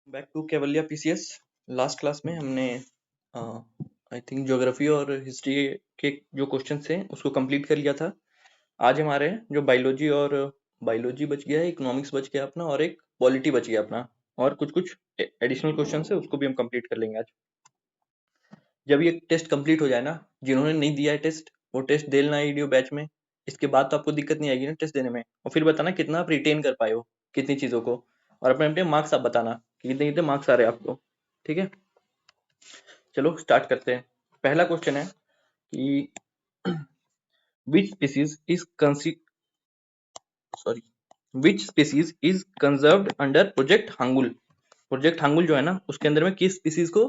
Back to Kevaliya PCS. Last class में हमने I think geography और हिस्ट्री के जो क्वेश्चन थे उसको कंप्लीट कर लिया था। आज हमारे जो बायोलॉजी बच गया है, इकोनॉमिक्स बच गया अपना, और एक पॉलिटी बच गया अपना, और कुछ कुछ एडिशनल क्वेश्चन है उसको भी हम कंप्लीट कर लेंगे आज। जब ये टेस्ट कंप्लीट हो जाए ना, जिन्होंने नहीं दिया है टेस्ट वो टेस्ट दे लेना वीडियो बैच में। इसके बाद तो आपको दिक्कत नहीं आएगी ना टेस्ट देने में, और फिर बताना कितना आप रिटेन कर पाए हो कितनी चीजों को, और अपने अपने मार्क्स आप बताना कि कितने कितने मार्क्स आ रहे हैं आपको। ठीक है, चलो स्टार्ट करते हैं। पहला क्वेश्चन है कि which species is sorry which species is conserved under project Hangul. Project Hangul जो है ना, उसके अंदर में किस स्पीसीज को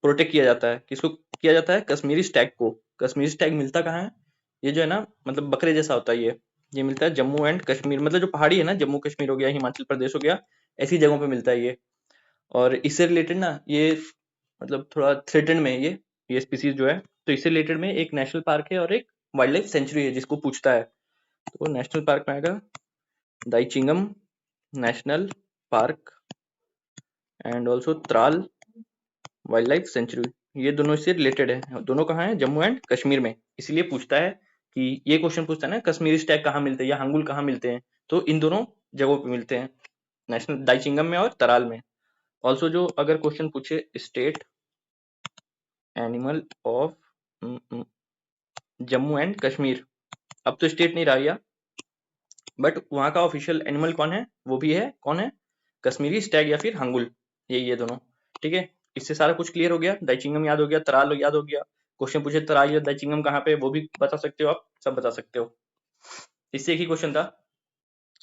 प्रोटेक्ट किया जाता है, किसको किया जाता है? कश्मीरी स्टैग को। कश्मीरी स्टैग मिलता कहाँ है? ये जो है ना, मतलब बकरे जैसा होता है ये मिलता है जम्मू एंड कश्मीर, मतलब जो पहाड़ी है ना, जम्मू कश्मीर हो गया, हिमाचल प्रदेश हो गया, ऐसी जगहों पे मिलता है ये। और इससे रिलेटेड ना ये मतलब थोड़ा थ्रेटेंड में है ये स्पीसीज जो है। तो इससे रिलेटेड में एक नेशनल पार्क है और एक वाइल्ड लाइफ सेंचुरी है जिसको पूछता है। तो नेशनल पार्क में आएगा Dachigam national park and also Tral wildlife sanctuary. ये दोनों इससे रिलेटेड है, दोनों कहाँ है? जम्मू एंड कश्मीर में। इसलिए पूछता है कि ये क्वेश्चन पूछता है ना, कश्मीरी स्टैग कहाँ मिलते हैं या हांगुल कहाँ मिलते हैं, तो इन दोनों जगहों पे मिलते हैं, नेशनल दाइचिंगम में और तराल में। ऑल्सो जो अगर क्वेश्चन पूछे state animal of Jammu and Kashmir, अब तो स्टेट नहीं रहा या, बट वहां का ऑफिशियल एनिमल कौन है? वो भी है, कौन है? कश्मीरी स्टैग या फिर हांगुल, ये दोनों। ठीक है, इससे सारा कुछ क्लियर हो गया। दाइचिंगम याद हो गया, तराल याद हो गया। क्वेश्चन पूछे तराल या दाइचिंगम कहाँ पे, वो भी बता सकते हो आप, सब बता सकते हो। इससे एक ही क्वेश्चन था।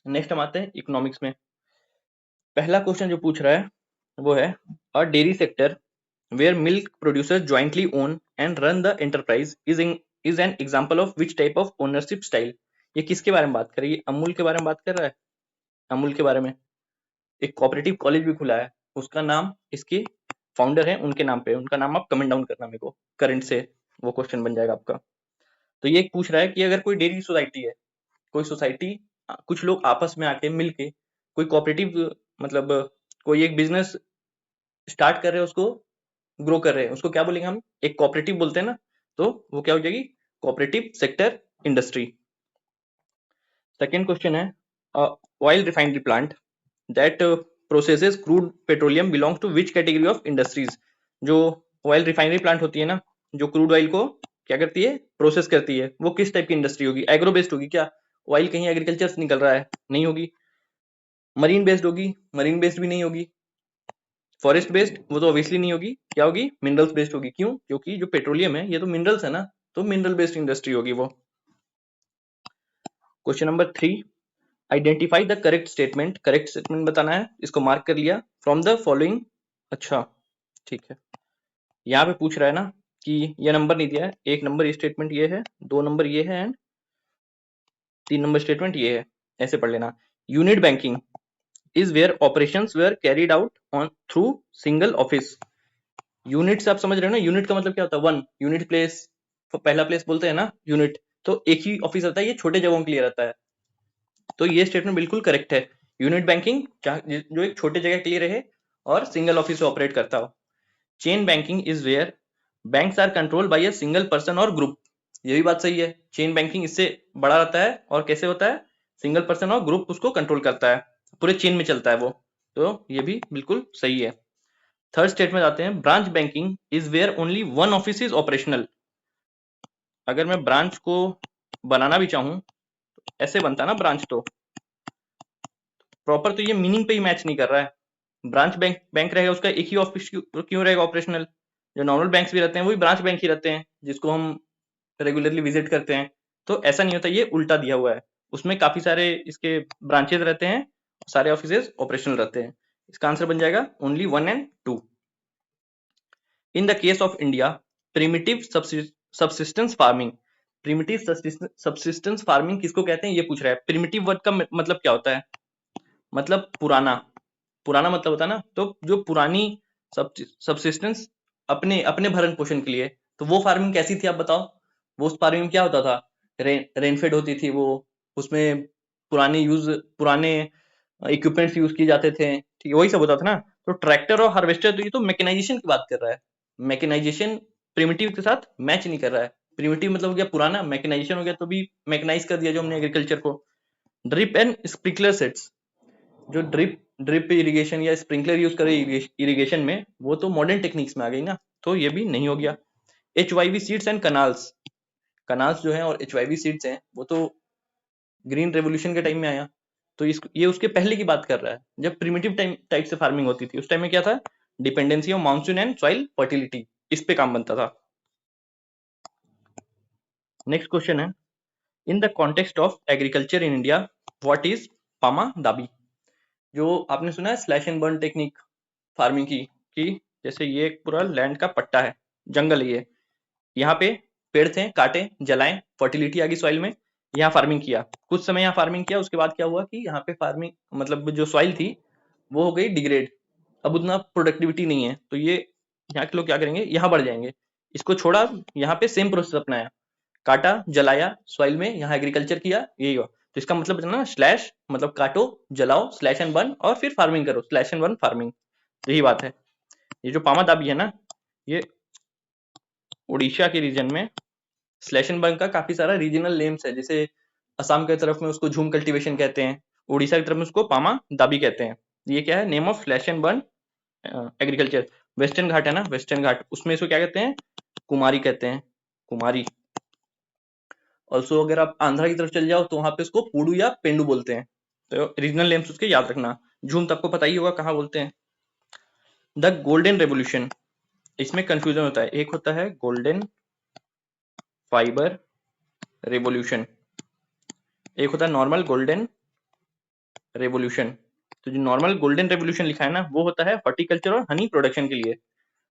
नेक्स्ट हम आते हैं इकोनॉमिक्स में। पहला क्वेश्चन जो पूछ रहा है वो है a dairy sector where milk producers jointly own and run the enterprise is an example of which type of ownership style। ये किसके बारे में बात कर रही है? अमूल के बारे में बात कर रहा है। अमूल के बारे में एक कोऑपरेटिव कॉलेज भी खुला है, उसका नाम इसके फाउंडर है उनके नाम पे, उनका नाम आप कमेंट डाउन करना मेरे को करंट से, वो क्वेश्चन बन जाएगा आपका। तो ये पूछ रहा है कि अगर कोई डेयरी सोसाइटी है, कोई सोसाइटी, कुछ लोग आपस में आके मिलके कोई कोऑपरेटिव, मतलब कोई एक बिजनेस स्टार्ट कर रहे हैं, उसको ग्रो कर रहे हैं, उसको क्या बोलेंगे हम? एक कोऑपरेटिव बोलते हैं ना। तो वो क्या हो जाएगी? Cooperative sector industry. Second question है oil refinery plant that processes crude petroleum belongs to which category of industries. जो ऑयल रिफाइनरी प्लांट होती है ना, जो क्रूड ऑयल को क्या करती है? प्रोसेस करती है, वो किस टाइप की इंडस्ट्री होगी? एग्रो बेस्ड होगी क्या? ऑयल कहीं एग्रीकल्चर से निकल रहा है? नहीं होगी। मरीन बेस्ड होगी? मरीन बेस्ड भी नहीं होगी। Forest based? वो तो ऑब्वियसली नहीं होगी। क्या होगी? मिनरल्स बेस्ड होगी। क्यों? क्योंकि जो पेट्रोलियम है ये तो मिनरल्स है ना, तो मिनरल बेस्ड इंडस्ट्री होगी वो। Question number 3, identify the correct statement. Correct statement बताना है, इसको मार्क कर लिया। फ्रॉम द फॉलोइंग, अच्छा ठीक है, यहाँ पे पूछ रहा है ना कि ये नंबर नहीं दिया है, एक नंबर ये स्टेटमेंट ये है, 2 नंबर ये है एंड 3 नंबर स्टेटमेंट ये है, ऐसे पढ़ लेना। Unit banking is where operations where carried out on through single office. Unit से आप समझ रहे हो ना, यूनिट का मतलब क्या होता है? वन यूनिट प्लेस, पहला प्लेस बोलते हैं ना यूनिट, तो एक ही ऑफिस रहता है, ये छोटे जगहों के लिए रहता है। तो ये स्टेटमेंट बिल्कुल करेक्ट है। यूनिट बैंकिंग जो एक छोटे जगह के लिए रहे और सिंगल ऑफिस से ऑपरेट करता हो। Chain banking is where banks are controlled by a single person और ग्रुप। ये भी बात सही है, चेन बैंकिंग इससे बड़ा रहता है, और कैसे होता है? सिंगल पर्सन और ग्रुप उसको कंट्रोल करता है, पूरे चेन में चलता है वो। तो ये भी बिल्कुल सही है। थर्ड स्टेटमेंट आते हैं, branch banking is where only one office is operational. अगर मैं ब्रांच को बनाना भी चाहूं तो ऐसे बनता है ना ब्रांच, तो प्रॉपर तो ये मीनिंग पे ही मैच नहीं कर रहा है। ब्रांच बैंक रहेगा, उसका एक ही ऑफिस क्यों रहेगा ऑपरेशनल? जो नॉर्मल बैंक्स भी रहते हैं वही ब्रांच बैंक ही रहते हैं, जिसको हम रेगुलरली विजिट करते हैं। तो ऐसा नहीं होता, ये उल्टा दिया हुआ है, उसमें काफी सारे इसके ब्रांचेस रहते हैं, सारे ऑफिसेज ऑपरेशनल रहते हैं। इसका आंसर बन जाएगा only 1 and 2। In the case of India, primitive subsistence farming. Primitive subsistence farming किसको कहते हैं ये पूछ रहा है। प्रिमिटिव वर्ड का मतलब क्या होता है? मतलब पुराना, पुराना मतलब होता है ना, तो जो पुरानी सबसिस्टेंस अपने अपने भरण पोषण के लिए, तो वो फार्मिंग कैसी थी आप बताओ? वो उस फार्मिंग में क्या होता था? रेनफेड होती थी वो, उसमें पुराने इक्विपमेंट्स यूज किए जाते थे, ठीक है, वही सब होता था ना। तो ट्रैक्टर और हार्वेस्टर, तो ये तो मैकेनाइजेशन की बात कर रहा है। मैकेनाइजेशन प्रिमिटिव के साथ मैच नहीं कर रहा है। प्रिमिटिव मतलब हो गया पुराना, मैकेनाइजेशन हो गया तो भी मैकेनाइज कर दिया जो हमने एग्रीकल्चर को। ड्रिप एंड स्प्रिंकलर सेट्स, जो ड्रिप इरिगेशन या स्प्रिंकलर यूज करे इरिगेशन में, वो तो मॉडर्न टेक्निक्स में आ गई ना, तो ये भी नहीं हो गया। HYV seeds and canals, canals जो है और HYV सीड्स हैं वो तो ग्रीन रेवोल्यूशन के टाइम में आया। तो ये उसके पहले की बात कर रहा है, जब प्रिमिटिव टाइप से फार्मिंग होती थी। उस टाइम में क्या था, dependency of monsoon and soil fertility, इस पे काम बनता था। नेक्स्ट क्वेश्चन है, in the context of agriculture in India what is Pama Dabi. जो आपने सुना है slash and burn technique farming की, कि जैसे ये एक पूरा लैंड का पट्टा है, जंगल है ये, यहाँ पे पेड़ थे, काटे, जलाए, फर्टिलिटी आ गई सॉइल में, यहाँ फार्मिंग किया, कुछ समय यहाँ फार्मिंग किया, उसके बाद क्या हुआ कि यहाँ पे फार्मिंग मतलब जो सॉइल थी वो हो गई डिग्रेड, अब उतना प्रोडक्टिविटी नहीं है, तो ये यहाँ के लोग क्या करेंगे, यहाँ बढ़ जाएंगे। इसको छोड़ा, यहाँ पे सेम प्रोसेस अपनाया, काटा, जलाया, सॉइल में यहाँ एग्रीकल्चर किया, यही हुआ। तो इसका मतलब ना, स्लैश मतलब काटो, जलाओ, स्लैश एंड बर्न, और फिर फार्मिंग करो, स्लैश एंड बर्न फार्मिंग, यही बात है। ये जो पामा दाबी है ना, ये उड़ीसा के रीजन में स्लैश एंड बर्न का काफी सारा रीजनल नेम्स है, जैसे असम की तरफ में उसको झूम कल्टीवेशन कहते हैं, उड़ीसा की तरफ में उसको पामा दाबी कहते हैं। ये क्या है, name of slash and burn agriculture. Western Ghat है ना, वेस्टर्न घाट, उसमें इसको क्या कहते हैं, कुमारी कहते हैं, कुमारी। ऑल्सो अगर आप आंध्रा की तरफ चल जाओ तो वहां पे उसको पूडू या पेंडू बोलते हैं। तो रीजनल नेम्स उसके याद रखना। झूम तो आपको पता ही होगा कहाँ बोलते हैं। द गोल्डन रेवोल्यूशन, इसमें कंफ्यूजन होता है, एक होता है गोल्डन फाइबर रेवोल्यूशन, एक होता है नॉर्मल गोल्डन रेवोल्यूशन। तो जो नॉर्मल गोल्डन रेवोल्यूशन लिखा है ना, वो होता है हॉर्टिकल्चर और हनी प्रोडक्शन के लिए।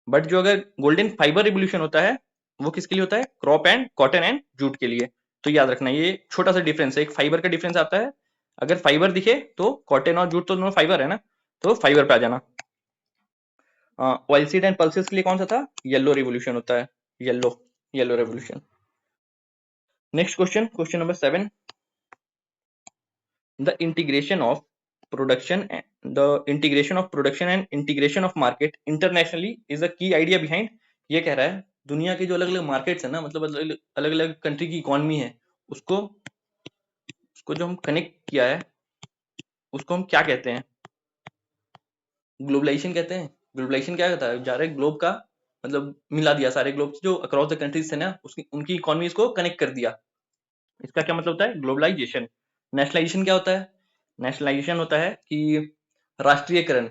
बट जो अगर गोल्डन फाइबर रिवोल्यूशन होता है, वो किसके लिए होता है, crop and cotton and jute के लिए। तो याद रखना, ये छोटा सा डिफरेंस है, एक फाइबर का डिफरेंस आता है, अगर फाइबर दिखे तो कॉटन और जूट तो दोनों फाइबर है ना, तो फाइबर पे आ जाना। ऑयल सीड एंड पल्सेस के लिए कौन सा था, येलो रिवोल्यूशन होता है, yellow yellow revolution. Next question, question number 7, the integration of production and integration of market internationally is a key idea behind। ये कह रहा है दुनिया के जो अलग अलग मार्केट्स है ना, मतलब अलग अलग कंट्री की इकोनॉमी है, उसको उसको जो हम कनेक्ट किया है, उसको हम क्या कहते हैं, ग्लोबलाइजेशन कहते हैं। ग्लोबलाइजेशन क्या कहता है, जा रहे ग्लोब का मतलब मिला दिया, सारे ग्लोब जो अक्रॉस द कंट्रीज है ना, उसकी उनकी इकोनॉमीज को कनेक्ट कर दिया। इसका क्या मतलब होता है, ग्लोबलाइजेशन। नेशनलाइजेशन क्या होता है, नेशनलाइजेशन होता है कि राष्ट्रीयकरण।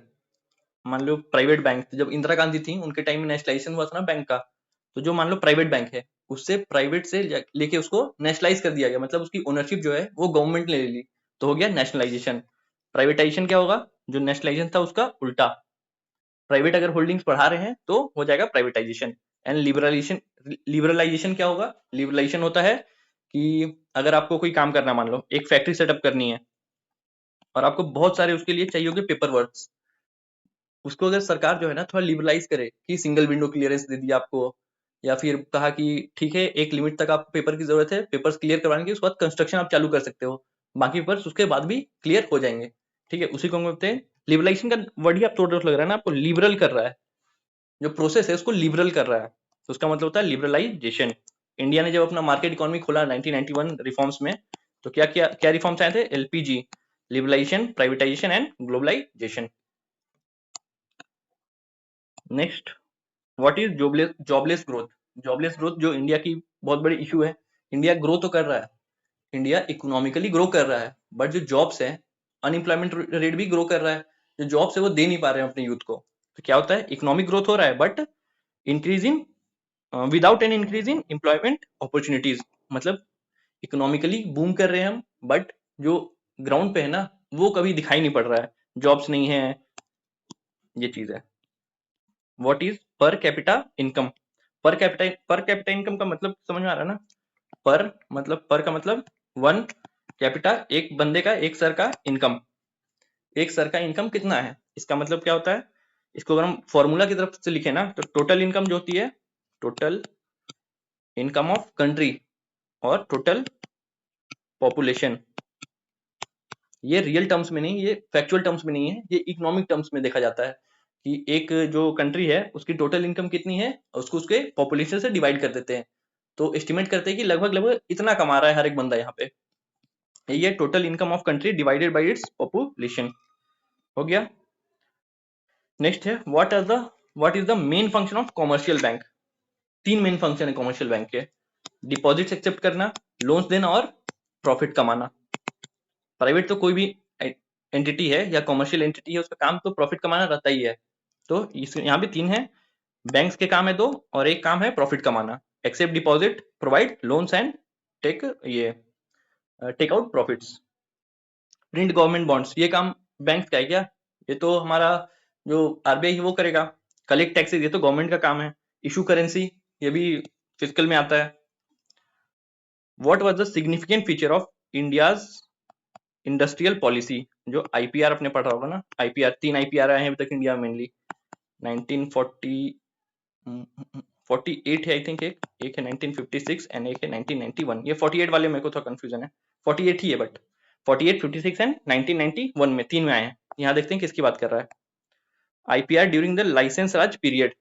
मान लो प्राइवेट बैंक, जब इंदिरा गांधी थी उनके टाइम में नेशनलाइजेशन हुआ था ना बैंक का, तो जो मान लो प्राइवेट बैंक है, उससे प्राइवेट से लेके उसको नेशनलाइज कर दिया गया, मतलब उसकी ओनरशिप जो है वो गवर्नमेंट ने ले ली, तो हो गया नेशनलाइजेशन। प्राइवेटाइजेशन क्या होगा, जो नेशनलाइजेशन था उसका उल्टा, प्राइवेट अगर होल्डिंग्स बढ़ा रहे हैं तो हो जाएगा प्राइवेटाइजेशन। एंड लिबरलाइजेशन, लिबरलाइजेशन क्या होगा, लिबरलाइजेशन होता है कि अगर आपको कोई काम करना है, मान लो एक फैक्ट्री सेटअप करनी है, और आपको बहुत सारे उसके लिए चाहिए होंगे पेपर वर्क्स, उसको अगर सरकार जो है ना थोड़ा लिबरलाइज करे कि सिंगल विंडो क्लियरेंस दे दिया आपको, या फिर कहा कि ठीक है एक लिमिट तक आप पेपर की जरूरत है, पेपर्स क्लियर करवाने के उसके बाद कंस्ट्रक्शन आप चालू कर सकते हो, बाकी पेपर्स उसके बाद भी क्लियर हो जाएंगे। ठीक है, उसी को हम कहते हैं लिबरलाइजेशन का वर्ड ही आप थोड़ा लग रहा है ना आपको, लिबरल कर रहा है, जो प्रोसेस है उसको लिबरल कर रहा है, तो उसका मतलब होता है लिबरलाइजेशन। इंडिया ने जब अपना मार्केट इकोनॉमी खोला 1991 रिफॉर्म्स में, तो क्या क्या क्या रिफॉर्म्स आए थे, LPG, liberalisation, privatisation and globalisation. Next, what is jobless growth. Jobless growth जो इंडिया की बहुत बड़ी इशू है, इंडिया ग्रो तो कर रहा है, इंडिया इकोनॉमिकली ग्रो कर रहा है, बट जो जॉब्स है, अनएम्प्लॉयमेंट रेट भी ग्रो कर रहा है, जो जॉब्स है वो दे नहीं पा रहे हैं अपने यूथ को। तो क्या होता है, इकोनॉमिक ग्रोथ हो रहा है but increase in without an increase in employment opportunities, मतलब इकोनॉमिकली बूम कर रहे हैं हम, बट जो ग्राउंड पे है ना वो कभी दिखाई नहीं पड़ रहा है, जॉब्स नहीं है, ये चीज है। What is per capita income. Per capita income का मतलब समझ में आ रहा है ना, पर का मतलब वन, कैपिटा एक बंदे का, एक सर का इनकम, एक सर का इनकम कितना है, इसका मतलब क्या होता है, इसको अगर हम फॉर्मूला की तरफ से लिखे ना, तो टोटल इनकम जो होती है, टोटल इनकम ऑफ कंट्री और टोटल पॉपुलेशन, ये रियल टर्म्स में नहीं, ये फैक्चुअल टर्म्स में नहीं है, ये इकोनॉमिक टर्म्स में देखा जाता है। कि एक जो कंट्री है उसकी टोटल इनकम कितनी है, उसको उसके पॉपुलेशन से डिवाइड कर देते हैं, तो एस्टिमेट करते हैं कि लगभग लगभग इतना कमा रहा है हर एक बंदा यहाँ पे। ये total income of country divided by its population हो गया। नेक्स्ट है what is the main function of commercial bank. 3 main function है कॉमर्शियल बैंक के, डिपॉजिट्स एक्सेप्ट करना, लोन्स देना और प्रॉफिट कमाना। प्राइवेट तो कोई भी एंटिटी है या कॉमर्शियल एंटिटी है, उसका काम तो प्रॉफिट कमाना रहता ही है। तो यहाँ पे 3 है, बैंक्स के काम है 2 और एक काम है प्रॉफिट कमाना। Accept deposit, provide loans and take take out profits. Print government bonds, ये काम बैंक का है क्या? ये तो हमारा जो आरबीआई है वो करेगा। कलेक्ट टैक्सेस, ये तो गवर्नमेंट का काम है। इशू करेंसी, ये भी फिजिकल में आता है। What was the significant feature of India's industrial policy, जो आईपीआर अपने पढ़ा होगा ना, आईपीआर 3 आईपीआर आए हैं अभी तक इंडिया में मेनली। 1948 है आई थिंक, एक है 1956 एंड एक है 1991। ये 48 वाले मेरे को थोड़ा कंफ्यूजन है, 48 ही है बट 48, 56 एंड 1991 में 3 में आए हैं। यहाँ देखते हैं किसकी बात कर रहा है। IPR during the licence Raj period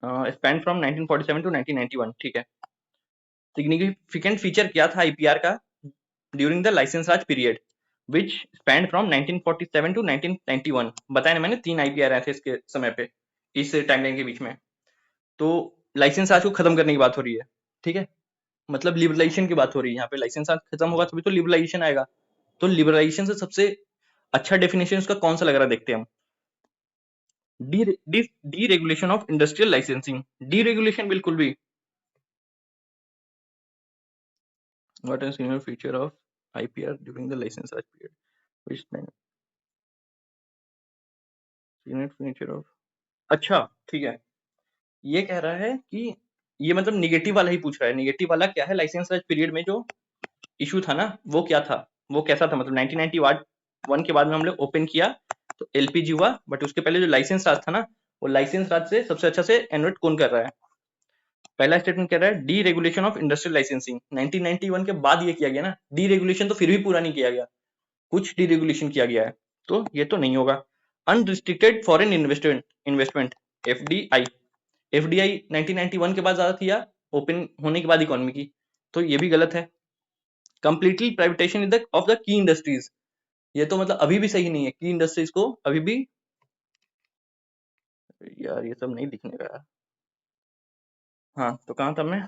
span from 1947 to 1991, ठीक है। सिग्निफिकेंट फीचर क्या था आईपीआर का during the licence Raj period which span from 1947 to 1991। बताया ना मैंने 3 आईपीआर आए थे इसके समय पे, इस टाइमलाइन के बीच में। तो लाइसेंस राज को खत्म करने की बात हो रही है, ठीक है, मतलब लिबरलाइजेशन की बात हो रही है यहाँ पे। लाइसेंस राज खत्म होगा तभी तो लिबरलाइजेशन आएगा। तो लिबरलाइजेशन से सबसे अच्छा डेफिनेशन उसका कौन सा लग रहा है देखते हैं हम। Deregulation of industrial licensing, deregulation बिल्कुल भी। What is significant feature of IPR during the licence Raj period which significant feature of, अच्छा ठीक है, ये कह रहा है कि ये मतलब निगेटिव वाला ही पूछ रहा है। निगेटिव वाला क्या है, लाइसेंस राज पीरियड में जो इशू था ना वो क्या था, वो कैसा था। मतलब 1991 के बाद में हम लोग ओपन किया तो एलपीजी हुआ, बट उसके पहले जो लाइसेंस राज था ना, वो लाइसेंस राज से सबसे अच्छा से एनोवेट कौन कर रहा है। पहला स्टेटमेंट कह रहा है D regulation of industrial licensing. 1991 के बाद ये किया गया ना, डी रेगुलेशन तो फिर भी पूरा नहीं किया गया, कुछ डी रेगुलेशन किया गया है, तो ये तो नहीं होगा। Unrestricted foreign investment FDI, FDI 1991 के बाद ज्यादा थी या ओपन होने के बाद इकोनॉमी की, तो ये भी गलत है। Completely privatisation of the key industries, ये तो मतलब अभी भी सही नहीं है। की इंडस्ट्रीज को अभी भी, यार ये सब नहीं दिखने का यार। हाँ तो कहाँ था मैं,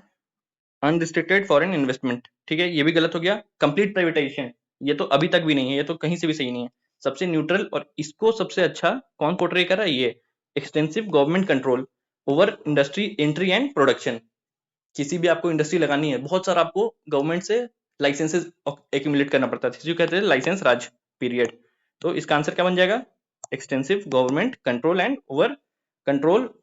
अनरिस्ट्रिक्टेड फॉरेन इन्वेस्टमेंट, ठीक है, ये भी गलत हो गया। कंप्लीट प्राइवेटाइजेशन, ये तो अभी तक भी नहीं है, ये तो कहीं से भी सही नहीं है। सबसे न्यूट्रल और इसको सबसे अच्छा कौन पोर्ट्रे कर रहा है, ये extensive government control over industry entry and production. किसी भी आपको इंडस्ट्री लगानी है, बहुत सारा आपको गवर्नमेंट से लाइसेंसेस एक्यूमुलेट करना पड़ता है, जिसको कहते हैं लाइसेंस राज पीरियड। तो इसका आंसर क्या बन जाएगा, extensive government control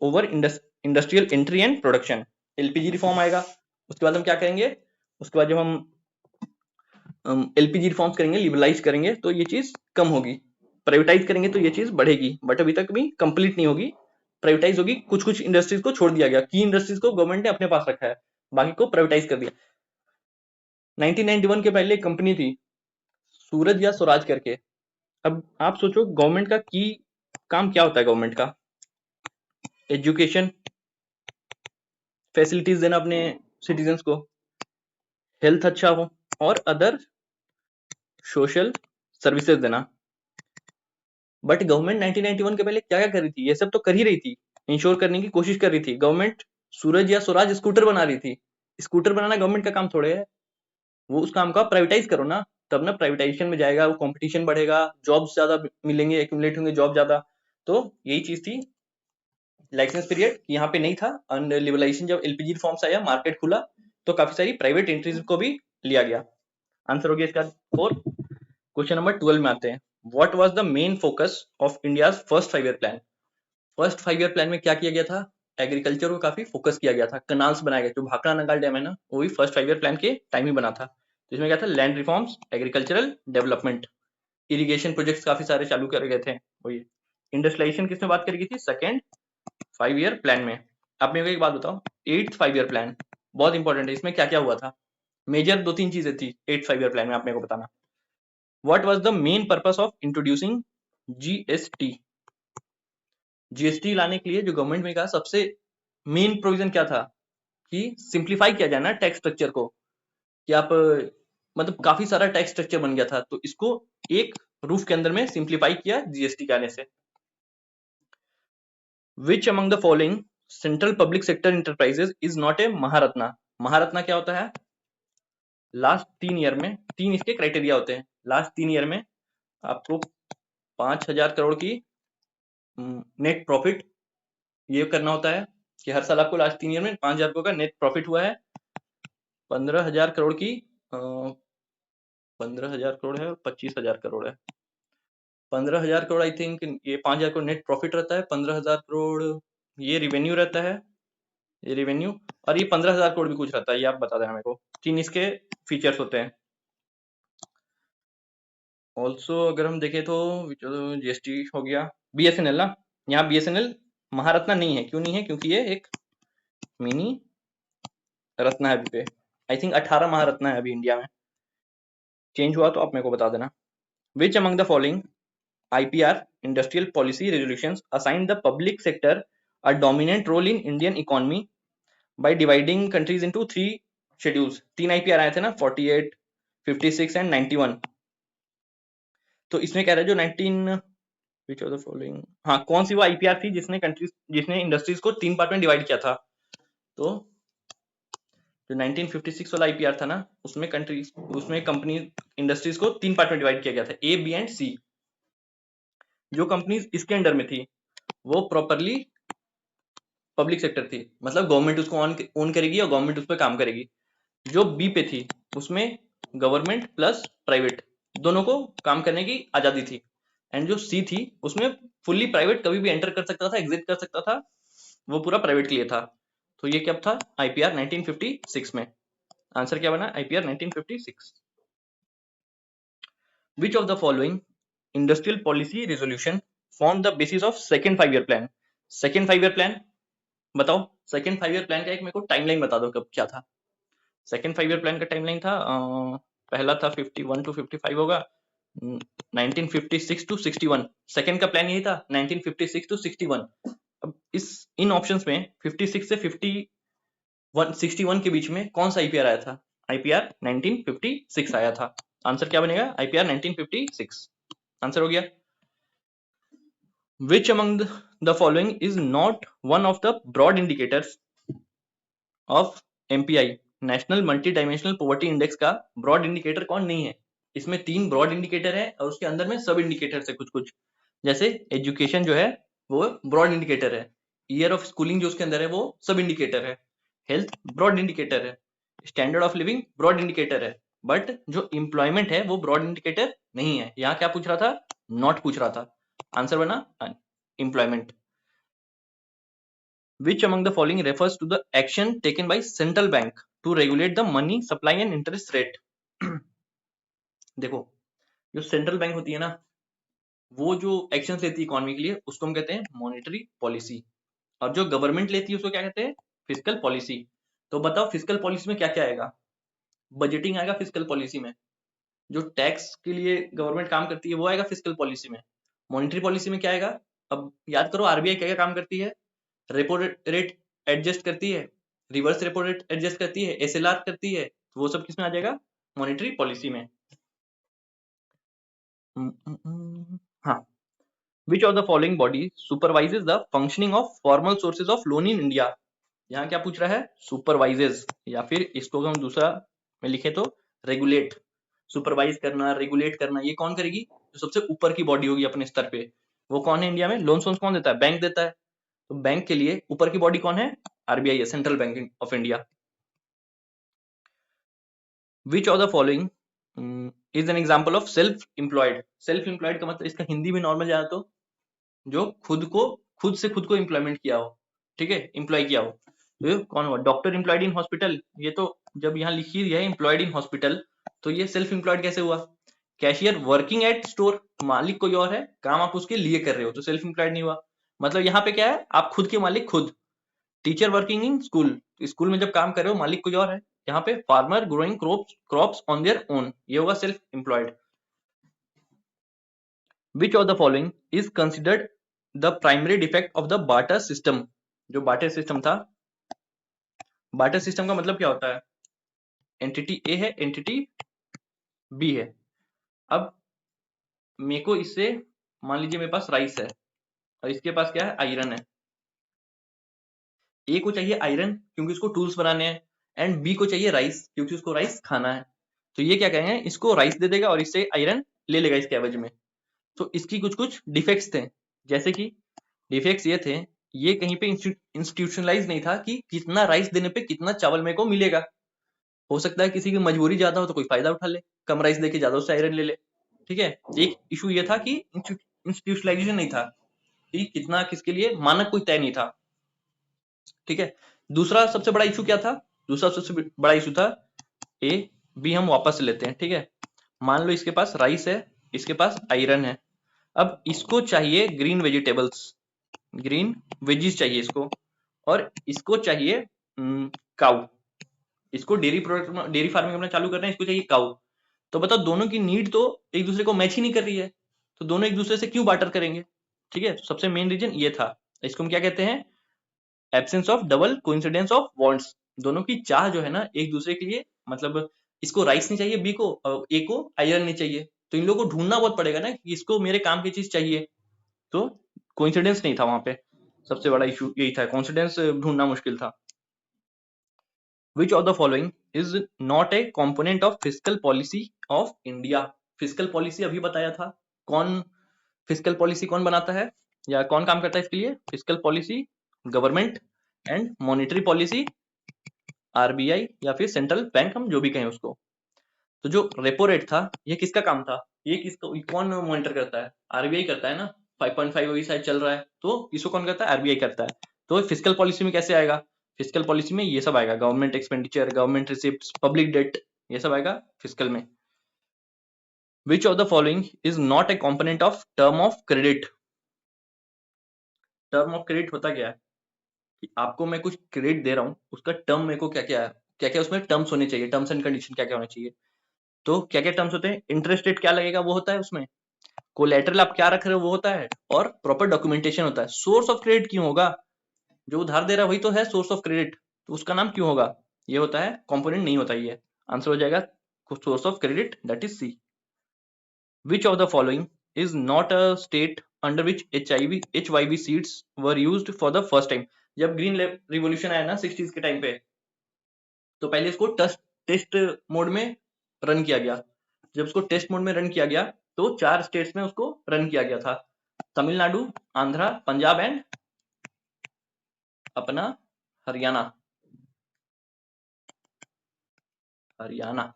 over industrial entry and production. LPG reform आएगा, उसके बाद हम क्या करेंगे, उसके बाद जब हम एलपीजी रिफॉर्म्स करेंगे, लिबरलाइज करेंगे, तो ये चीज कम होगी। प्राइवेटाइज करेंगे तो ये चीज बढ़ेगी, बट अभी तक भी कंप्लीट नहीं होगी। प्राइवेटाइज होगी, कुछ कुछ इंडस्ट्रीज को छोड़ दिया गया, की इंडस्ट्रीज को गवर्नमेंट ने अपने पास रखा है, बाकी को प्राइवेटाइज कर दिया। 1991 के पहले एक कंपनी थी सूरज या स्वराज करके। अब आप सोचो गवर्नमेंट का की काम क्या होता है, गवर्नमेंट का एजुकेशन फैसिलिटीज देना अपने सिटीजन्स को, हेल्थ अच्छा हो और अदर सोशल सर्विसेज देना। बट गवर्नमेंट 1991 के पहले क्या क्या कर रही थी, ये सब तो कर ही रही थी, इंश्योर करने की कोशिश कर रही थी गवर्नमेंट। सूरज या स्वराज स्कूटर बना रही थी, स्कूटर बनाना गवर्नमेंट का काम थोड़े है, वो उस काम को प्राइवेटाइज करो ना, तब ना प्राइवेटाइजेशन में जाएगा, वो कंपटीशन बढ़ेगा, जॉब्स ज्यादा मिलेंगे, एक्यूमुलेट होंगे जॉब ज्यादा। तो यही चीज थी लाइसेंस पीरियड, यहाँ पे नहीं था। एंड लिबरलाइजेशन जब एलपीजी रिफॉर्म्स आया, मार्केट खुला, तो काफी सारी प्राइवेट एंट्रीज को भी लिया गया। आंसर हो गया इसका 4। क्वेश्चन नंबर 12 में आते हैं। What was the main focus of India's first 5 year plan. First 5 year plan में क्या किया गया था, एग्रीकल्चर को काफी फोकस किया गया था, कनाल्स बनाए गए, जो भाखड़ा नंगाल डैम है ना, वो भी फर्स्ट 5 ईयर प्लान के टाइम ही बना था। तो इसमें क्या था, land reforms, agricultural development, irrigation projects काफी सारे चालू करे गए थे। वही इंडस्ट्रियलाइजेशन किसमें बात करी गई थी, सेकेंड 5 ईयर प्लान में। आप मेरे को एक बात बताओ, 8th 5 ईयर प्लान बहुत इंपॉर्टेंट है, इसमें क्या क्या हुआ था, मेजर 2-3 चीजें थी 8th 5 ईयर प्लान में, आप मेरे को बताना। What was the main purpose of introducing GST, GST लाने के लिए जो गवर्नमेंट में कहा सबसे मेन प्रोविजन क्या था कि सिंप्लीफाई किया जाए ना टैक्स स्ट्रक्चर को, कि आप मतलब काफी सारा टैक्स स्ट्रक्चर बन गया था, तो इसको एक रूफ के अंदर में सिंप्लीफाई किया जीएसटी के आने से। Which among the following central public sector enterprises is not a Maharatna? Maharatna क्या होता है? लास्ट 3 ईयर में 3 इसके क्राइटेरिया होते हैं। लास्ट 3 ईयर में आपको 5,000 करोड़ की नेट प्रॉफिट ये करना होता है कि हर साल आपको लास्ट 3 ईयर में 5,000 करोड़ का नेट प्रॉफिट हुआ है। 15,000 करोड़ की 15,000 करोड़ है, 25,000 करोड़ है। 15,000 करोड़ आई थिंक ये 5,000 करोड़ नेट प्रॉफिट रहता है, 15,000 करोड़ ये रिवेन्यू रहता है, ये रिवेन्यू, और ये 15,000 करोड़ भी कुछ रहता है, ये आप बता देना मेरे को। 3 इसके फीचर्स होते हैं। ऑल्सो अगर हम देखें तो जीएसटी हो गया। बीएसएनएल ना, यहाँ बीएसएनएल महारत्ना नहीं है। क्यों नहीं है? क्योंकि ये एक मिनी रत्ना है अभी पे। आई थिंक 18 महारत्ना है अभी इंडिया में। चेंज हुआ तो आप मेरे को बता देना। Which among the following IPR industrial policy resolutions assign the public sector a dominant role in Indian economy by dividing countries into 3 schedules। 3 IPR आए थे ना, 48, 56 एंड 91। तो इसमें कह रहा है जो 19 which of the following, हाँ कौन सी वो IPR थी जिसने इंडस्ट्रीज को 3 पार्ट में डिवाइड किया था? तो जो 1956 वाला IPR था ना, उसमें कंपनी इंडस्ट्रीज को 3 पार्ट में डिवाइड किया गया था, A, B एंड C। जो कंपनीज इसके अंडर में थी वो प्रॉपरली पब्लिक सेक्टर थी, मतलब गवर्नमेंट उसको ओन करेगी और गवर्नमेंट उस पर काम करेगी। जो बी पे थी उसमें गवर्नमेंट प्लस प्राइवेट दोनों को काम करने की आजादी थी। एंड जो सी थी उसमें फुल्ली प्राइवेट कभी भी एंटर कर सकता था, एग्जिट कर सकता था, वो पूरा प्राइवेट के लिए था। तो ये क्या था? IPR 1956 में। आंसर क्या बना? IPR 1956। Which of the following industrial policy resolution form the basis of second 5 year plan? Second 5 year plan बताओ। सेकेंड 5 ईयर प्लान का एक मेरे को टाइमलाइन बता दो, कब क्या था। सेकेंड 5 ईयर प्लान का टाइमलाइन था पहला था 51 टू 55 होगा, 1956 टू 61। सेकेंड का प्लान यही था, 1956 टू 61। अब इन ऑप्शंस में 56 से 61 के बीच में कौन सा IPR आया था? IPR 1956 आया था। आंसर क्या बनेगा? IPR 1956। आंसर हो गया। Which among the following is not one of the broad indicators of MPI? National multi dimensional poverty index का ब्रॉड इंडिकेटर कौन नहीं है? इसमें 3 ब्रॉड इंडिकेटर है और उसके अंदर में सब इंडिकेटर्स है कुछ कुछ। जैसे एजुकेशन जो है वो ब्रॉड इंडिकेटर है, ईयर ऑफ स्कूलिंग जो उसके अंदर है वो सब इंडिकेटर है, हेल्थ ब्रॉड इंडिकेटर है, standard of living broad indicator है, बट जो एम्प्लॉयमेंट है वो ब्रॉड इंडिकेटर नहीं है। यहाँ क्या पूछ रहा था? नॉट पूछ रहा था। आंसर बना employment. Which among the following refers to the action taken by central bank to regulate the money supply and interest rate? देखो, जो सेंट्रल बैंक होती है ना, वो जो एक्शन लेती है इकोनॉमी के लिए उसको हम कहते हैं मॉनेटरी पॉलिसी, और जो गवर्नमेंट लेती है उसको क्या कहते हैं? Fiscal policy. तो बताओ फिस्कल पॉलिसी में क्या क्या आएगा? बजटिंग आएगा फिस्कल पॉलिसी में, जो टैक्स के लिए गवर्नमेंट काम करती है वो आएगा फिस्कल पॉलिसी में। मॉनेटरी पॉलिसी में क्या आएगा? अब याद करो RBI क्या क्या काम करती है? रेपो रेट एडजस्ट करती है, रिवर्स रेपो रेट एडजस्ट करती है, SLR करती है, तो वो सब किसमें आ जाएगा? मॉनेटरी पॉलिसी में। हाँ, विच of the following body supervises the functioning of formal sources of loan in India? यहाँ क्या पूछ रहा है? सुपरवाइजेज, या फिर इसको हम दूसरा में लिखे तो रेगुलेट। सुपरवाइज करना, रेगुलेट करना, ये कौन करेगी? जो सबसे ऊपर की बॉडी होगी अपने स्तर पे, वो कौन है इंडिया में? लोन सोन्स कौन देता है? बैंक देता है। तो बैंक के लिए ऊपर की बॉडी कौन है? RBI है, central bank of India. Which of the following is an example of self employed? Self employed का मतलब इसका हिंदी में नॉर्मल जाए तो जो खुद से खुद को एम्प्लॉयमेंट किया हो, ठीक है, एम्प्लॉय किया हो। तो कौन हुआ? डॉक्टर एम्प्लॉयड इन हॉस्पिटल, ये तो जब यहाँ लिखी है एम्प्लॉयड इन हॉस्पिटल, तो ये सेल्फ एम्प्लॉयड कैसे हुआ? कैशियर वर्किंग एट स्टोर, मालिक कोई और है, काम आप उसके लिए कर रहे हो, तो सेल्फ एम्प्लॉयड नहीं हुआ। मतलब यहाँ पे क्या है? आप खुद के मालिक खुद। Teacher working in school, school में जब काम कर रहे हो मालिक कोई और है। यहाँ पे farmer growing crops on their own, ये होगा self employed. Which of the following is considered the primary defect of the barter system. जो बार्टर सिस्टम था, बार्टर सिस्टम का मतलब क्या होता है, एंटिटी ए है, एंटिटी बी है। अब मेरे को इससे, मान लीजिए मेरे पास राइस है और इसके पास क्या है, आयरन है। ए को चाहिए आयरन क्योंकि उसको टूल्स बनाने हैं, एंड बी को चाहिए राइस क्योंकि उसको राइस खाना है। तो ये क्या कहेंगे, इसको राइस दे देगा और इससे आयरन ले लेगा इसके एवज में। तो इसकी कुछ कुछ डिफेक्ट्स थे, जैसे कि डिफेक्ट्स ये थे, ये कहीं पे इंस्टीट्यूशनलाइज नहीं था कि कितना राइस देने पे कितना चावल मेरे को मिलेगा। हो सकता है किसी की मजबूरी ज्यादा हो तो कोई फायदा उठा ले, कम राइस देके ज्यादा उससे आयरन ले ले। ठीक है, एक इशू ये था कि इंस्टीट्यूशनलाइजेशन नहीं था, कि कितना किसके लिए मानक कोई तय नहीं था। ठीक है, दूसरा सबसे बड़ा इशू क्या था, दूसरा सबसे बड़ा इशू था, ए बी हम वापस लेते हैं। ठीक है, मान लो इसके पास राइस है, इसके पास आयरन है। अब इसको चाहिए ग्रीन वेजिटेबल्स, ग्रीन वेजिस चाहिए इसको, और इसको चाहिए काउ। इसको डेयरी प्रोडक्ट, डेयरी फार्मिंग अपना चालू करना है, इसको चाहिए काउ। तो बताओ दोनों की नीड तो एक दूसरे को मैच ही नहीं कर रही है, तो दोनों एक दूसरे से क्यों बार्टर करेंगे। ठीक है, तो सबसे मेन रीजन ये था। इसको हम क्या कहते हैं, absence of double coincidence of wants. दोनों की चाह जो है ना एक दूसरे के लिए, मतलब इसको राइस नहीं चाहिए बी को, ए को आयरन नहीं चाहिए, तो इन लोगों को ढूंढना बहुत पड़ेगा ना कि इसको मेरे काम की चीज चाहिए। तो कोइंसिडेंस नहीं था वहां पे, सबसे बड़ा इशू यही था, कोइंसिडेंस ढूंढना मुश्किल था। Which of the following is not a component of fiscal policy of India? Physical policy अभी बताया था, कौन फिजिकल पॉलिसी कौन बनाता है या कौन काम करता है इसके लिए, physical policy government, and monetary policy RBI या फिर सेंट्रल बैंक, हम जो भी कहें उसको। तो जो रेपो रेट था ये किसका काम था, ये किसको, कौन मॉनिटर करता है, आरबीआई करता है ना। 5.5 अभी शायद चल रहा है, तो इसको कौन करता है, आरबीआई करता है। तो फिजिकल पॉलिसी में कैसे आएगा, फिजिकल पॉलिसी में ये सब आएगा, government expenditure, government receipts, public debt, ये सब आएगा फिजिकल में। Which of the following is not a component of term of credit. Term of credit होता क्या है कि आपको मैं कुछ क्रेडिट दे रहा हूं, उसका टर्म मेरे को क्या क्या है, क्या क्या उसमें टर्म्स होने चाहिए, टर्म्स एंड कंडीशन क्या क्या होने चाहिए। तो क्या क्या टर्म्स होते हैं, इंटरेस्ट रेट क्या लगेगा वो होता है उसमें, कोलेटरल आप क्या रख रहे हो वो होता है, और प्रॉपर डॉक्यूमेंटेशन होता है। सोर्स ऑफ क्रेडिट क्यों होगा, जो उधार दे रहा है वही तो है सोर्स ऑफ क्रेडिट, तो उसका नाम क्यों होगा, ये होता है कंपोनेंट नहीं होता। ये आंसर हो जाएगा source of credit, that is C. Which of the following is not a state under which HYV seeds were used for the first time. जब ग्रीन रिवॉल्यूशन आया ना 60s के टाइम पे, तो पहले इसको टेस्ट मोड में रन किया गया। जब उसको टेस्ट मोड में रन किया गया तो 4 स्टेट्स में उसको रन किया गया था, तमिलनाडु, आंध्रा, पंजाब एंड अपना हरियाणा। हरियाणा,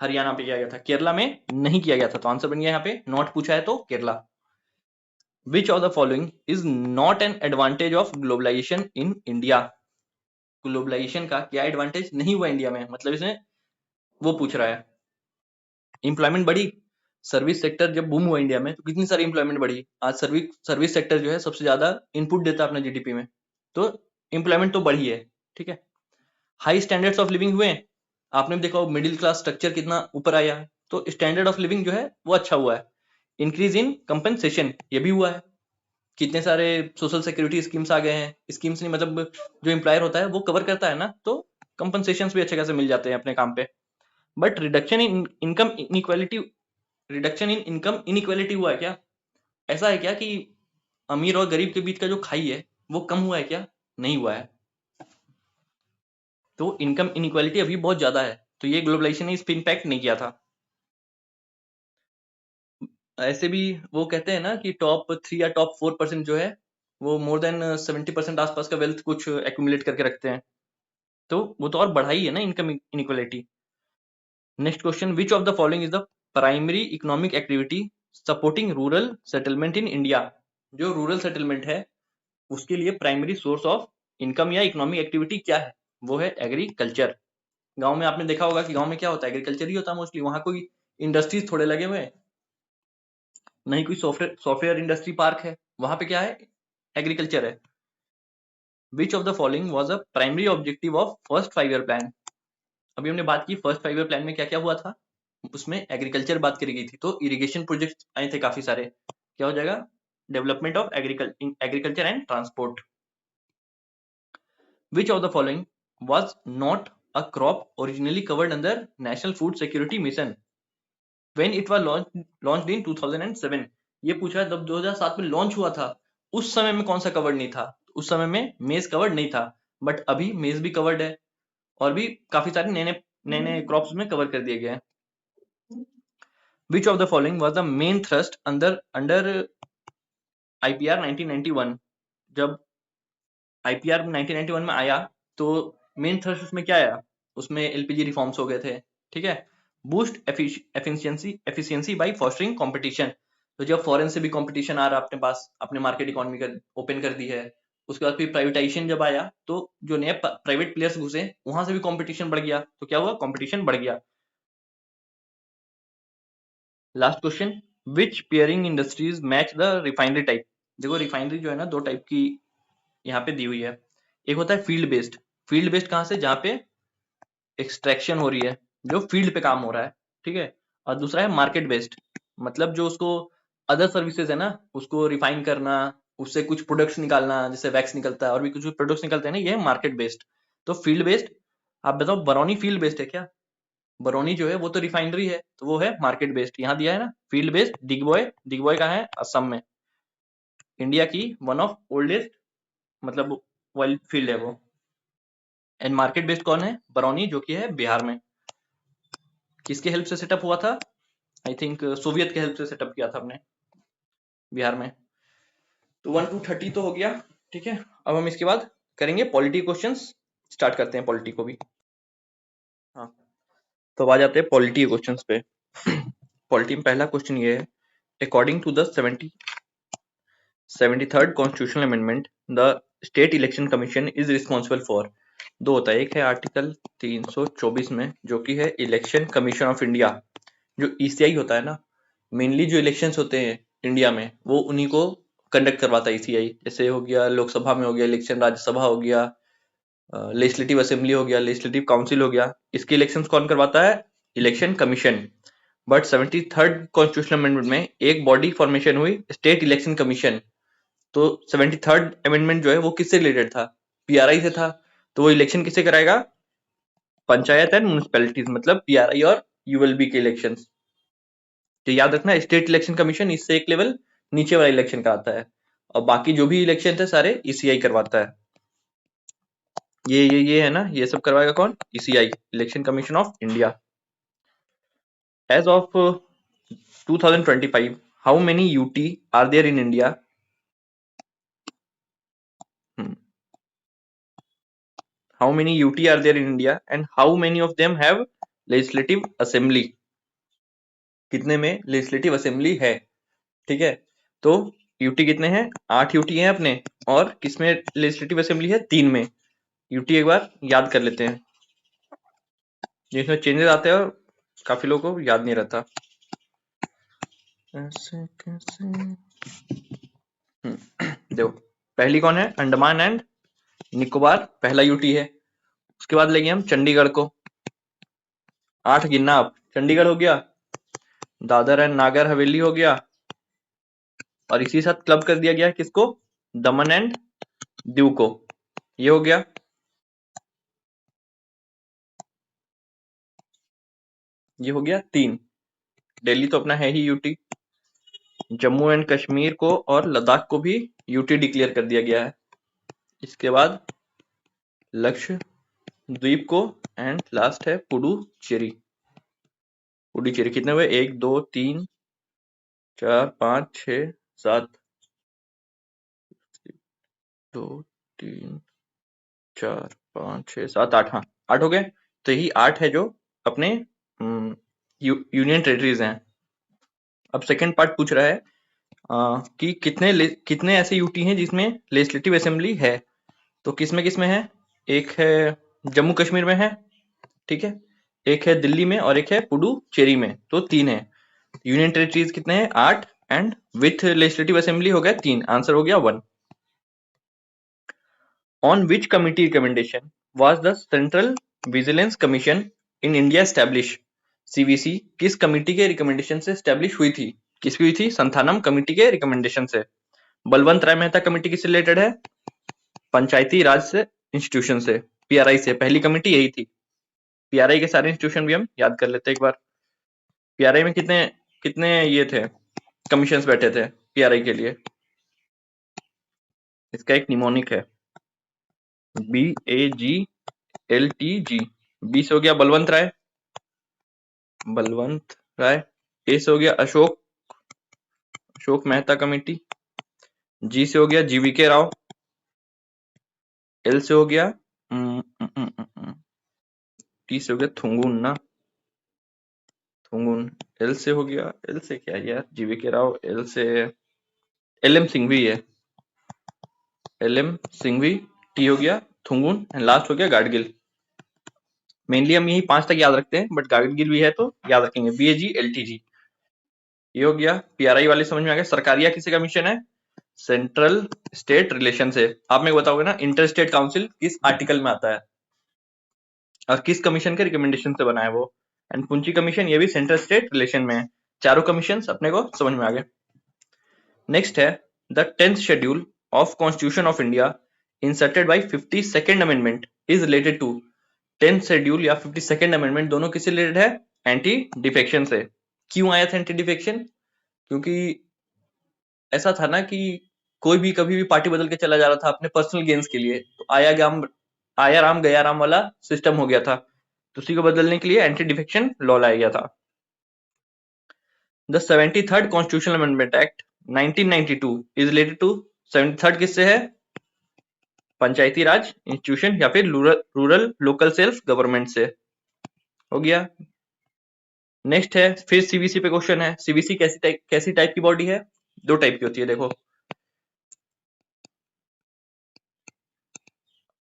हरियाणा पे किया गया था, केरला में नहीं किया गया था। तो आंसर बन गया यहाँ पे, नॉट पूछा है तो Kerala. Which of the following is not an advantage of globalisation in India. Globalisation का क्या एडवांटेज नहीं हुआ इंडिया में, मतलब इसमें वो पूछ रहा है। इंप्लॉयमेंट बढ़ी, सर्विस सेक्टर जब बूम हुआ इंडिया में तो कितनी सारी इंप्लॉयमेंट बढ़ी। आज सर्विस सेक्टर जो है सबसे ज्यादा इनपुट देता है अपने जीडीपी में, तो इंप्लॉयमेंट तो बढ़ी है। ठीक है, हाई स्टैंडर्ड्स ऑफ लिविंग हुए, आपने देखा मिडिल क्लास स्ट्रक्चर कितना ऊपर आया है, तो स्टैंडर्ड ऑफ लिविंग जो है वो अच्छा हुआ है। इंक्रीज इन कंपनसेशन ये भी हुआ है, कितने सारे सोशल सिक्योरिटी स्कीम्स आ गए हैं, स्कीम्स नहीं मतलब जो एम्प्लॉयर होता है वो कवर करता है ना, तो कंपनसेशन भी अच्छे खासे मिल जाते हैं अपने काम पे। But reduction in income inequality, reduction in income inequality हुआ है क्या, ऐसा है क्या कि अमीर और गरीब के बीच का जो खाई है वो कम हुआ है क्या, नहीं हुआ है। तो इनकम इनइक्वालिटी अभी बहुत ज्यादा है, तो ये ग्लोबलाइजेशन ने इस पे इम्पैक्ट नहीं किया था। ऐसे भी वो कहते हैं ना कि टॉप 3 या टॉप 4% जो है वो मोर देन 70% आसपास का वेल्थ कुछ एक्यूमुलेट करके रखते हैं, तो वो तो और बढ़ाई है ना income inequality. Next question, which of the following is the primary economic activity supporting rural settlement in India. जो रूरल सेटलमेंट है उसके लिए प्राइमरी सोर्स ऑफ इनकम या इकोनॉमिक एक्टिविटी क्या है, वो है एग्रीकल्चर। गांव में आपने देखा होगा कि गांव में क्या होता है, एग्रीकल्चर ही होता है मोस्टली, वहां कोई इंडस्ट्रीज थोड़े लगे हुए हैं, नहीं कोई सॉफ्टवेयर इंडस्ट्री पार्क है, वहां पे क्या है, एग्रीकल्चर है। विच of the following was a primary objective of first 5 year plan. अभी हमने बात की फर्स्ट 5 ईयर प्लान में क्या क्या हुआ था, उसमें एग्रीकल्चर बात करी गई थी, तो इरिगेशन प्रोजेक्ट आए थे काफी सारे, क्या हो जाएगा development of agriculture and transport. Which of the following was not a crop originally covered under National Food Security Mission when it was launched in 2007? ये पूछा है, जब 2007 में लॉन्च हुआ था उस समय में कौन सा कवर्ड नहीं था? उस समय में मेज कवर्ड नहीं था, बट अभी मेज भी कवर्ड है और भी काफी सारे नए नए क्रॉप्स में कवर कर दिए गए हैं। Which of the following was the main thrust under IPR 1991? जब IPR 1991 में आया तो मेन थ्रस्ट उसमें क्या आया? उसमें LPG रिफॉर्म्स हो गए थे, ठीक है। Boost efficiency by fostering competition, तो जब फॉरेन से भी कंपटीशन आ रहा अपने पास, अपने मार्केट इकोनॉमी का ओपन कर दी है, उसके बाद फिर प्राइवेटाइजेशन जब आया तो जो नए प्राइवेट प्लेयर्स घुसे वहां से भी कंपटीशन बढ़ गया, तो क्या हुआ? कंपटीशन बढ़ गया। Last question, which pairing industries match the refinery type? देखो रिफाइनरी जो है ना, दो टाइप की यहाँ पे दी हुई है। एक होता है फील्ड बेस्ड। फील्ड बेस्ड कहाँ से? जहाँ पे एक्सट्रैक्शन हो रही है, जो फील्ड पे काम हो रहा है, ठीक है। और दूसरा है मार्केट बेस्ड, मतलब जो उसको अदर सर्विसेज है ना, उसको रिफाइन करना, उससे कुछ प्रोडक्ट्स निकालना, जैसे वैक्स निकलता है और भी कुछ प्रोडक्ट्स निकलते हैं ना, ये है मार्केट बेस्ड। तो फील्ड बेस्ड, आप बताओ बरौनी फील्ड बेस्ड है क्या? बरौनी जो है वो तो रिफाइनरी है, तो वो है मार्केट बेस्ड। यहाँ दिया है ना फील्ड बेस्ड। दिग्बॉय का है असम में, इंडिया की वन ऑफ ओल्डेस्ट मतलब ऑयल फील्ड है वो। एंड मार्केट बेस्ड कौन है? बरौनी, जो कि है बिहार में। किसके हेल्प से सेटअप हुआ था? आई थिंक सोवियत के हेल्प से सेटअप किया था अपने बिहार में। तो 1 to 30 तो हो गया, ठीक है। अब हम इसके बाद करेंगे पॉलिटी क्वेश्चंस। स्टार्ट करते हैं पॉलिटी को भी। हाँ, तो अब आ जाते हैं पॉलिटी क्वेश्चंस पे। पॉलिटी में पहला क्वेश्चन ये है, according to the 73rd constitutional amendment the state election commission is responsible for. दो होता है, एक है आर्टिकल 324 में जो कि है इलेक्शन कमीशन ऑफ इंडिया। जो ECI होता है ना, मेनली जो इलेक्शंस होते हैं इंडिया में वो उन्हीं को कंडक्ट करवाता है ECI। जैसे हो गया लोकसभा में हो गया इलेक्शन, राज्यसभा हो गया, लेजिस्लेटिव असेंबली हो गया, लेजिस्लेटिव काउंसिल हो गया, इसके इलेक्शंस कौन करवाता है? Election commission. But 73rd constitutional amendment में एक बॉडी फॉर्मेशन हुई, स्टेट इलेक्शन कमीशन। तो 73rd अमेंडमेंट जो है वो किससे रिलेटेड था? PRI से था। तो वो इलेक्शन किससे कराएगा? पंचायत एंड म्युनिसिपैलिटीज, मतलब PRI और ULB के इलेक्शंस। तो याद रखना, स्टेट इलेक्शन कमीशन इससे एक लेवल नीचे वाला इलेक्शन कराता है, और बाकी जो भी इलेक्शन थे सारे ECI करवाता है। ये है ना, ये सब करवाएगा कौन? ECI, election commission of India. As of 2025, how many UT are there in India? How many UT are there in India and how many of them have legislative assembly? कितने में लेजिस्लेटिव असेंबली है, ठीक है। तो UT कितने हैं? 8 UT हैं अपने, और किसमें लेजिस्लेटिव असेंबली है? 3 में। UT एक बार याद कर लेते हैं, जिसमें चेंजेस आते हैं और काफी लोगों को याद नहीं रहता। ऐसे कैसे? देखो, पहली कौन है? अंडमान एंड निकोबार, पहला UT है। उसके बाद लेंगे हम चंडीगढ़ को, 8 गिनना आप। चंडीगढ़ हो गया, दादर एंड नागर हवेली हो गया, और इसी साथ क्लब कर दिया गया किसको? दमन एंड दीव को। ये हो गया। ये हो गया 3। दिल्ली तो अपना है ही UT। जम्मू एंड कश्मीर को और लद्दाख को भी UT डिक्लेयर कर दिया गया है। इसके बाद लक्षद्वीप को, एंड लास्ट है पुडुचेरी। पुडुचेरी कितने हुए? 1 2 3 4 5 6 7, 2 3 4 5 6 7 8, हाँ 8 हो गए। तो यही 8 है जो अपने यूनियन टेरिटरीज हैं। अब सेकंड पार्ट पूछ रहा है कि कितने ऐसे UT हैं जिसमें लेजिस्लेटिव असेंबली है। तो किसमें है? एक है जम्मू कश्मीर में है, ठीक है, एक है दिल्ली में, और एक है पुडुचेरी में। तो 3 है। यूनियन टेरिटरीज कितने हैं? 8, एंड विथ लेजिस्लेटिव असेंबली हो गया 3। आंसर हो गया 1। On which committee recommendation was the central vigilance commission in India establish? CVC किस कमिटी के रिकमेंडेशन से एस्टैब्लिश हुई थी? किसकी हुई थी? संथानम कमिटी के रिकमेंडेशन से। बलवंत राय मेहता कमेटी किससे रिलेटेड है? पंचायती राज से इंस्टीट्यूशन से, पीआरआई से। पहली कमेटी यही थी। पीआरआई के सारे इंस्टीट्यूशन भी हम याद कर लेते हैं एक बार। पीआरआई में कितने कितने ये थे, कमीशंस बैठे थे पीआरआई के लिए? इसका एक निमोनिक है, BAGLTG। बी से हो गया बलवंत राय, ए से हो गया अशोक मेहता कमेटी। जी से हो गया GVK राव। एल से हो गया टी से हो गया थुंगुन। एल से हो गया, एल से क्या है यार, GVK राव। एल से LM सिंघवी है, LM सिंघवी। टी हो गया थुंगुन एंड लास्ट हो गया गाडगिल। मेनली हम यही 5 तक याद रखते हैं, बट गाडगिल भी है तो याद रखेंगे। BAGLTG ये हो गया। पीआरआई वाले समझ में आ गया। सरकारिया किससे कमीशन है? सेंट्रल स्टेट रिलेशन से। आप मेरे को बताओगे ना इंटर स्टेट काउंसिल किस आर्टिकल में आता है और किस कमीशन के रिकमेंडेशन से बना है वो। एंड पुंची कमीशन ये भी सेंट्रल स्टेट रिलेशन में है। चारों कमीशन अपने को समझ में आ गए। नेक्स्ट है the 10th schedule of constitution of India inserted by 52nd amendment is related to. 10th schedule या 52nd अमेंडमेंट दोनों किससे रिलेटेड है? एंटी डिफेक्शन से। क्यों आया था एंटी डिफेक्शन? क्योंकि ऐसा था ना कि कोई भी कभी भी पार्टी बदल के चला जा रहा था अपने पर्सनल गेन्स के लिए, तो आया राम गया राम वाला सिस्टम हो गया था। तो उसी को बदलने के लिए एंटी डिफेक्शन लॉ लाया गया था। The 73rd constitutional amendment act 1992 is related to. 73rd किससे है? पंचायती राज इंस्टीट्यूशन या फिर रूरल लोकल सेल्फ गवर्नमेंट से। हो गया। नेक्स्ट है फिर सीबीसी पे क्वेश्चन है। सीबीसी कैसी टाइप की बॉडी है? 2 टाइप की होती है। देखो,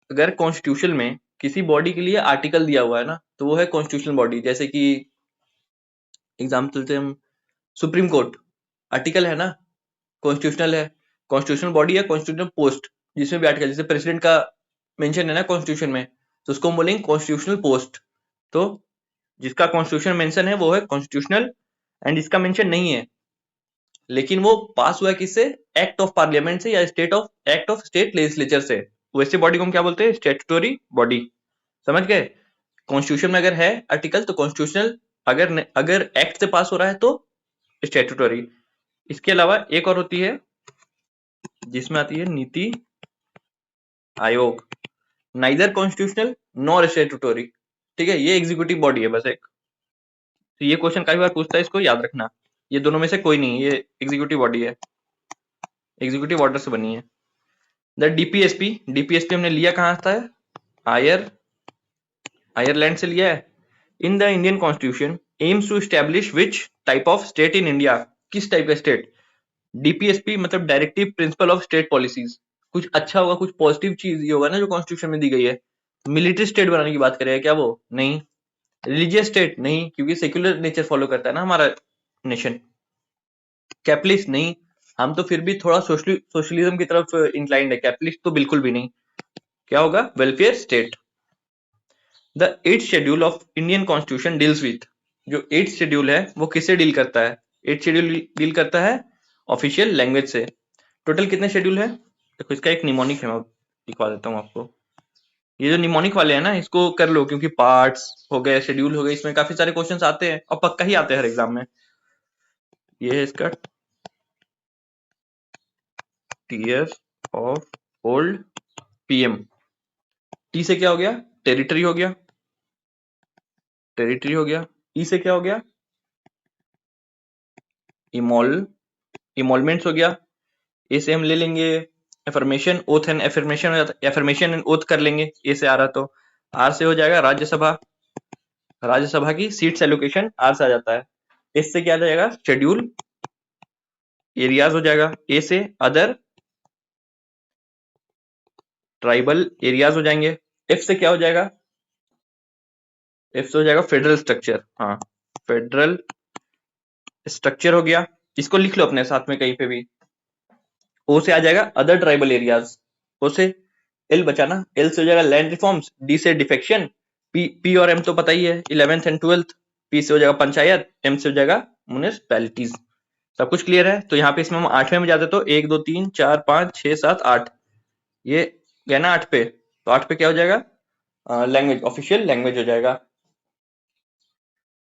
अगर कॉन्स्टिट्यूशन में किसी बॉडी के लिए आर्टिकल दिया हुआ है ना, तो वो है कॉन्स्टिट्यूशनल बॉडी। जैसे कि एग्जाम्पल से हम सुप्रीम कोर्ट आर्टिकल है ना, कॉन्स्टिट्यूशनल है। कॉन्स्टिट्यूशनल बॉडी है कॉन्स्टिट्यूशनल पोस्ट, जिसमें भी आर्टिकल, जैसे प्रेसिडेंट का मेंशन है ना कॉन्स्टिट्यूशन में, तो उसको हम बोलेंगे कॉन्स्टिट्यूशनल पोस्ट। तो जिसका कॉन्स्टिट्यूशन मेंशन है वो है कॉन्स्टिट्यूशनल, एंड जिसका मेंशन नहीं है लेकिन वो पास हुआ है किससे? एक्ट ऑफ पार्लियामेंट से या एक्ट ऑफ स्टेट लेजिस्लेचर से, वैसे बॉडी को हम क्या बोलते हैं? Statutory body. समझ गए? कॉन्स्टिट्यूशन में अगर है आर्टिकल तो कॉन्स्टिट्यूशनल, अगर एक्ट से पास हो रहा है तो स्टैट्यूटरी। इसके अलावा एक और होती है जिसमें आती है NITI Aayog, neither constitutional nor statutory. ठीक है, ये एग्जीक्यूटिव बॉडी है बस एक। तो ये क्वेश्चन काफी बार पूछता है, इसको याद रखना। ये दोनों में से कोई नहीं, ये एग्जीक्यूटिव बॉडी है, एग्जीक्यूटिव ऑर्डर से बनी है। द डीपीएसपी हमने लिया कहां था? आयरलैंड से लिया है। In the Indian constitution aims to establish which type of state in India. किस टाइप का स्टेट? डीपीएसपी मतलब directive principle of state policies. कुछ अच्छा होगा, कुछ पॉजिटिव चीज ये होगा ना जो कॉन्स्टिट्यूशन में दी गई है। मिलिट्री स्टेट बनाने की बात करेगा क्या वो? नहीं। रिलीजियस स्टेट नहीं, क्योंकि सेक्युलर नेचर फॉलो करता है ना हमारा नेशन। कैपिटलिस्ट नहीं, हम तो फिर भी थोड़ा सोशलिज्म की तरफ इंक्लाइंड है। कैपिटलिस्ट तो बिल्कुल भी नहीं। क्या होगा? Welfare state. The 8th schedule of Indian constitution deals with. जो 8th शेड्यूल है वो किससे डील करता है? 8th शेड्यूल डील करता है ऑफिशियल लैंग्वेज से। टोटल कितने शेड्यूल है? देखो, इसका एक निमोनिक है, मैं दिखवा देता हूँ आपको। ये जो निमोनिक वाले हैं ना, इसको कर लो, क्योंकि पार्ट्स हो गए, शेड्यूल हो गए, इसमें काफी सारे क्वेश्चंस आते हैं और पक्का ही आते हैं हर एग्जाम में। ये है इसका TS of old PM. T से क्या हो गया? टेरिटरी हो गया, टेरिटरी हो गया। ई से क्या हो गया? इमोलमेंट्स हो गया। ए से हम ले लेंगे एफर्मेशन, ओथ एंड एफर्मेशन हो जाता है, एफर्मेशन एंड ओथ कर लेंगे, ए से आ रहा तो। आर से हो जाएगा राज्यसभा, राज्यसभा की सीट्स एलोकेशन आर से आ जाता है। एस से क्या आ जाएगा? शेड्यूल एरियाज हो जाएगा। ए से अदर ट्राइबल एरियाज हो जाएंगे। एफ से क्या हो जाएगा? एफ से हो जाएगा फेडरल स्ट्रक्चर। हाँ, फेडरल स्ट्रक्चर हो गया। इसको लिख लो अपने साथ में कहीं पे भी। ओ से आ जाएगा अदर ट्राइबल एरियाज। ओ से एल बचा ना, एल से हो जाएगा लैंड रिफॉर्म्स। डी से डिफेक्शन। पी और एम तो पता ही है, 11th एंड 12th। पी से हो जाएगा पंचायत, एम से हो जाएगा म्युनिसिपैलिटीज। सब कुछ क्लियर है? तो यहाँ पे इसमें हम 8वें में जाते तो 1 2 3 4 5 6 7 8, ये गया ना 8 पे, तो 8 पे क्या हो जाएगा? लैंग्वेज, ऑफिशियल लैंग्वेज हो जाएगा।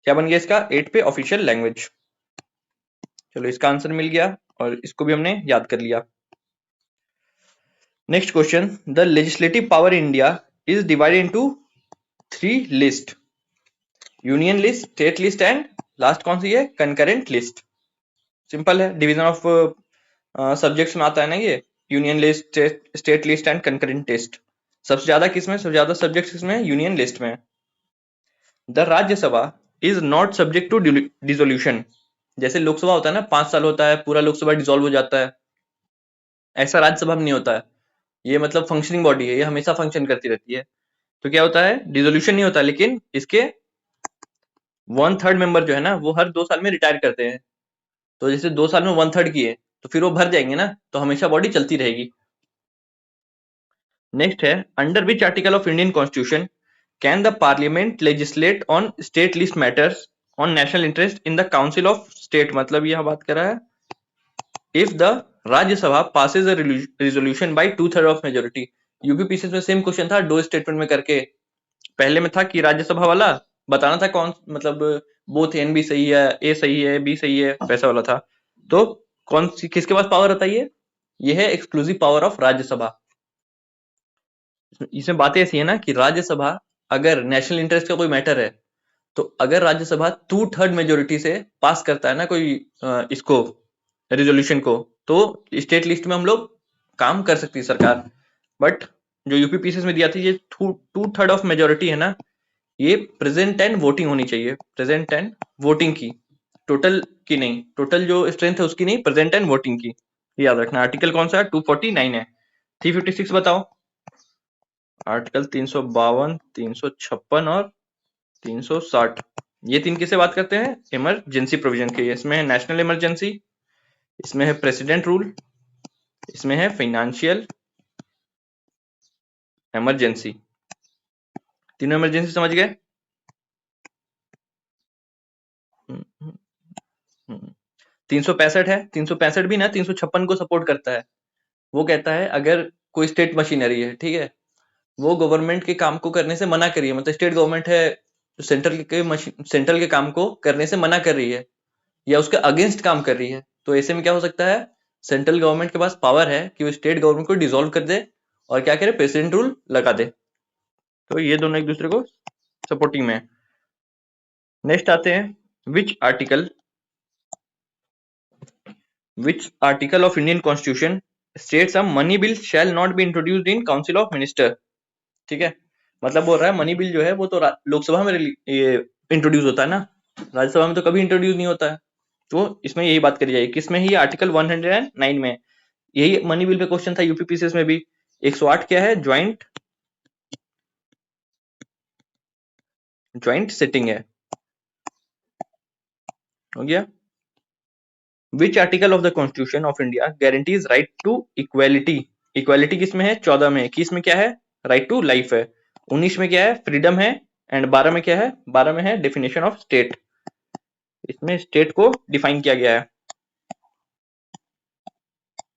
क्या बन गया इसका? 8 पे ऑफिशियल लैंग्वेज। चलो इसका आंसर मिल गया और इसको भी हमने याद कर लिया। Next question, the legislative power in India is divided into 3 list, union list, state list and last कौन सी है? Concurrent list. सिंपल है, डिवीजन ऑफ सब्जेक्ट्स में आता है ना ये, union list, state list and concurrent list. सबसे ज्यादा किसमें? सबसे ज्यादा सब्जेक्ट्स किसमें? यूनियन लिस्ट में। The Rajya Sabha is not subject to dissolution. जैसे लोकसभा होता है ना, 5 साल होता है, पूरा लोकसभा डिसॉल्व हो जाता है, ऐसा राज्यसभा में नहीं होता है। ये मतलब फंक्शनिंग बॉडी है, ये हमेशा फंक्शन करती रहती है। तो क्या होता है? डिसोल्यूशन नहीं होता, लेकिन इसके 1/3 मेंबर जो है ना, वो हर 2 साल में रिटायर करते हैं। तो जैसे 2 साल में 1/3 किए, तो फिर वो भर जाएंगे ना, तो हमेशा बॉडी चलती रहेगी। नेक्स्ट है, under which article of Indian constitution can the parliament legislate on state list matters on national interest in the council of state. मतलब यह बात कर रहा है, if the Rajya Sabha passes a resolution by 2/3 of majority. UPPC में same question था, दो statement में करके। पहले में था कि राज्यसभा वाला बताना था कौन, मतलब बोथ एन बी सही है, ए सही है, बी सही है, वैसा वाला था। तो कौन सी, किसके पास पावर होता है? ये है एक्सक्लूसिव पावर ऑफ राज्यसभा। इसमें बातें ऐसी है ना कि राज्यसभा, अगर नेशनल इंटरेस्ट का कोई मैटर है, तो अगर राज्यसभा 2/3 मेजोरिटी से पास करता है ना कोई इसको, रेजोल्यूशन को, तो स्टेट लिस्ट में हम लोग काम कर सकती है सरकार। बट जो यूपीपीसीएस में दिया था, ये 2/3 ऑफ मेजोरिटी है ना, ये प्रेजेंट एंड वोटिंग होनी चाहिए, प्रेजेंट एंड वोटिंग की, टोटल की नहीं, टोटल जो स्ट्रेंथ है उसकी नहीं, प्रेजेंट एंड वोटिंग की। याद रखना। आर्टिकल कौन सा है? 249 है। 356 बताओ। आर्टिकल 352, 356 और 360। ये तीन किसे बात करते हैं? इमरजेंसी प्रोविजन के। इसमें है नेशनल इमरजेंसी, इसमें है प्रेसिडेंट रूल, इसमें है फाइनेंशियल इमरजेंसी। तीनों इमरजेंसी समझ गए? 365 है, 365 भी ना 356 को सपोर्ट करता है। वो कहता है अगर कोई स्टेट मशीनरी है, ठीक है, वो गवर्नमेंट के काम को करने से मना कर रही है, मतलब स्टेट गवर्नमेंट है, सेंट्रल के काम को करने से मना कर रही है या उसके अगेंस्ट काम कर रही है, तो ऐसे में क्या हो सकता है? सेंट्रल गवर्नमेंट के पास पावर है कि वो स्टेट गवर्नमेंट को डिसॉल्व कर दे और क्या करे? प्रेसिडेंट रूल लगा दे। तो ये दोनों एक दूसरे को सपोर्टिंग में है। नेक्स्ट आते हैं, which article of Indian constitution states a money bill shall not be introduced in council of minister. ठीक है, मतलब बोल रहा है मनी बिल जो है वो तो लोकसभा में ये इंट्रोड्यूस होता है ना, राज्यसभा में तो कभी इंट्रोड्यूस नहीं होता है। तो इसमें यही बात करी जाएगी, किसमें ही? आर्टिकल 109 में। यही मनी बिल पे क्वेश्चन था यूपीपीसीएस में भी। 108 क्या है? ज्वाइंट सिटिंग है। हो गया। Which article of the constitution of India guarantees right to equality. Equality किसमें है? 14 में। किस में क्या है? राइट टू लाइफ है। 19 में क्या है? फ्रीडम है। एंड 12 में क्या है? 12 में है डेफिनेशन ऑफ स्टेट। इसमें स्टेट को डिफाइन किया गया है।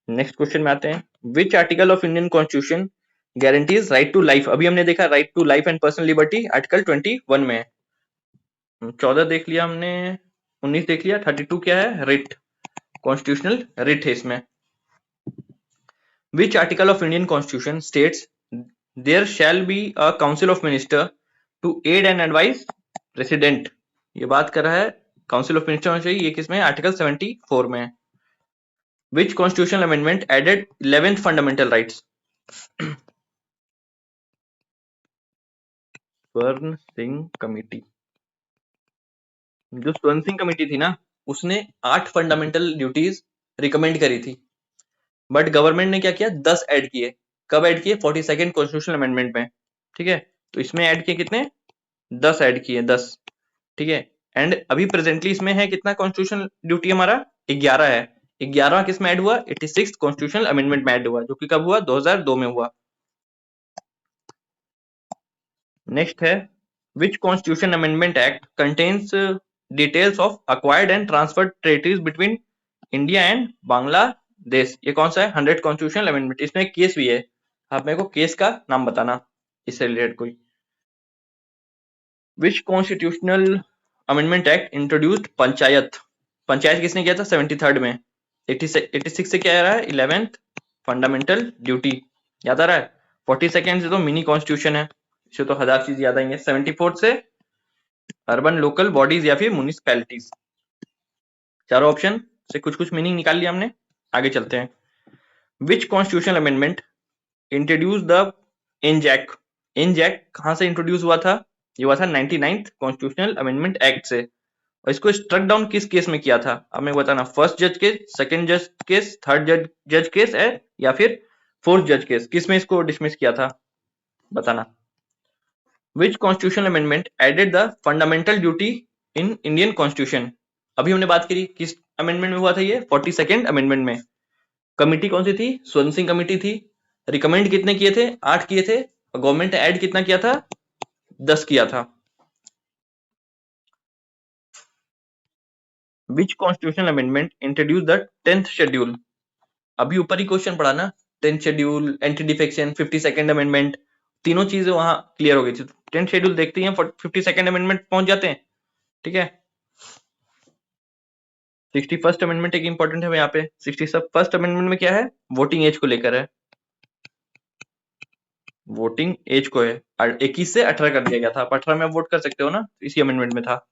नेक्स्ट क्वेश्चन में आते हैं, which article of Indian constitution guarantees right to life. अभी हमने देखा right to life and personal liberty article 21 में है। 14 देख लिया हमने, 19 देख लिया, 32 क्या है? रिट, कॉन्स्टिट्यूशनल रिट है इसमें। Which article of Indian constitution states there shall be a council of minister to aid and advise president. ये बात कर रहा है काउंसिल ऑफ मिनिस्टर होना चाहिए, ये किसमें? आर्टिकल 74 में है। Which constitutional amendment added 11th fundamental rights. Swaran Singh committee, जो स्वर्ण सिंह कमेटी थी ना, उसने 8 फंडामेंटल ड्यूटीज रिकमेंड करी थी, बट गवर्नमेंट ने क्या किया? 10 ऐड किए। कब ऐड किए? 42nd कॉन्स्टिट्यूशनल अमेंडमेंट में। ठीक है, तो इसमें ऐड किए कितने? 10 ऐड किए, 10। ठीक है, एंड अभी प्रेजेंटली इसमें है कितना कॉन्स्टिट्यूशनल ड्यूटी हमारा? 11 है। 11 किस में ऐड हुआ? 86 कॉन्स्टिट्यूशनल अमेंडमेंट में ऐड हुआ, जो कि कब हुआ? 2002 में हुआ। नेक्स्ट है, which constitution amendment act contains details of acquired and transferred territories between India and Bangladesh, ये कौन सा है? 100 कॉन्स्टिट्यूशनल अमेंडमेंट। इसमें एक केस भी है, आप मेरे को केस का नाम बताना इससे रिलेटेड कोई। Which constitutional amendment act introduced panchayat? Panchayat किसने किया था? 73rd में। 86 से क्या आ रहा है? 11th फंडामेंटल ड्यूटी, याद आ रहा है? 42nd से तो मिनी कॉन्स्टिट्यूशन है, इसे तो हजार चीज याद आएंगे। 74th से अर्बन लोकल बॉडीज या फिर म्यूनिसिपैलिटीज। चारों ऑप्शन से कुछ कुछ मीनिंग निकाल लिया हमने, आगे चलते हैं। Which constitutional amendment introduce the NJAC? NJAC कहां से इंट्रोड्यूस हुआ था? ये हुआ था 99th कॉन्स्टिट्यूशनल अमेंडमेंट एक्ट से। और इसको स्ट्रक डाउन किस केस में किया था? अब मैं बताना, फर्स्ट जज केस, सेकंड जज केस, थर्ड जज केस है या फिर फोर्थ जज केस, किस में इसको डिसमिस किया था? बताना। Which constitutional amendment added the fundamental duty in Indian constitution? अभी हमने बात करी किस अमेंडमेंट में हुआ था ये? 42nd अमेंडमेंट में। कमिटी कौन सी थी? स्वर्ण सिंह कमिटी थी। रिकमेंड कितने किए थे? 8 किए थे। गवर्नमेंट ने ऐड कितना किया था? 10 किया था। Which constitutional amendment introduce the 10th schedule? अभी ऊपर ही क्वेश्चन पढ़ा ना, 10th schedule, anti defection, 52nd amendment, तीनों चीजें वहां क्लियर हो गई थी। 10th शेड्यूल देखते हैं, 52nd अमेंडमेंट पहुंच जाते हैं। ठीक है, 61st अमेंडमेंट एक इंपॉर्टेंट है यहाँ पे। 61st अमेंडमेंट में क्या है? वोटिंग एज को लेकर है। वोटिंग एज को है, 21 से 18 कर दिया गया था। आप 18 में आप वोट कर सकते हो ना, इसी अमेंडमेंट में था।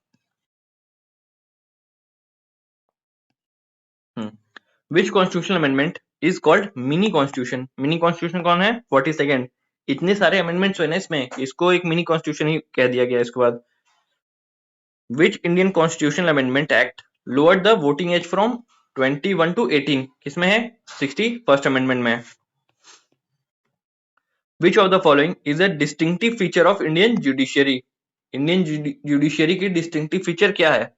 Which constitutional amendment is called mini constitution? Mini constitution कौन है? 42nd। इतने सारे अमेंडमेंट्स हुए ना इसमें, इसको एक मिनी कॉन्स्टिट्यूशन ही कह दिया गया इसके बाद। Which Indian constitutional amendment act lowered the voting age from 21 to 18? किसमें है? 61st अमेंडमेंट में। Which of the following is a distinctive feature of Indian judiciary? Indian judiciary की डिस्टिंक्टिव फीचर क्या है?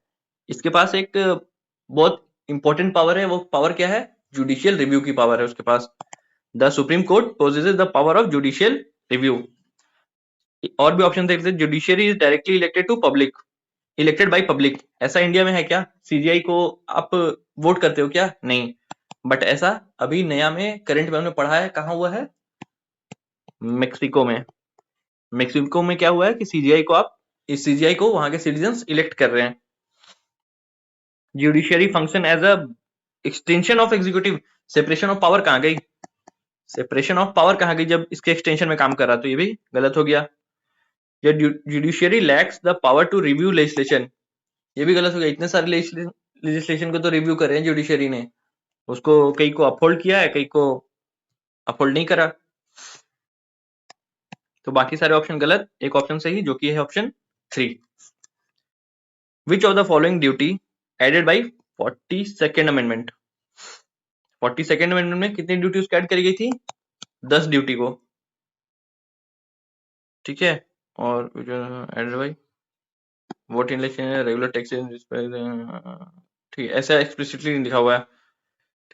इसके पास एक बहुत इंपॉर्टेंट पावर है, वो पावर क्या है? जुडिशियल रिव्यू की पावर है उसके पास। The supreme court possesses the power of judicial review. और भी ऑप्शन देखते हैं। Judiciary is directly elected to public, elected by public. ऐसा इंडिया में है क्या? सीजीआई को आप वोट करते हो क्या? नहीं। बट ऐसा अभी नया में करंट में हमने पढ़ा है, कहाँ हुआ है? मेक्सिको में। मेक्सिको में क्या हुआ है कि सीजीआई को आप, इस सीजीआई को वहां के सिटीजन इलेक्ट कर रहे हैं। Judiciary function as a extension of executive. Separation of power कहां गई? सेपरेशन ऑफ पावर कहां गई जब इसके एक्सटेंशन में काम कर रहा? तो ये भी गलत हो गया। Judiciary lacks the power to review legislation, ये भी गलत हो गया। इतने सारे लेजिस्लेशन को तो रिव्यू कर रहे हैं जुडिशियरी ने, उसको कई को अपहोल्ड किया है, कई को अपहोल्ड नहीं करा। तो बाकी सारे ऑप्शन गलत, एक ऑप्शन सही जो कि है option 3। Which of the following duty added by 42nd amendment? 42nd amendment में कितनी ड्यूटी उसको ऐड करी गई थी? 10 ड्यूटी को। ठीक है, और added by vote in election, regular taxes, ठीक है, ऐसा एक्सप्लिसिटली नहीं लिखा हुआ है।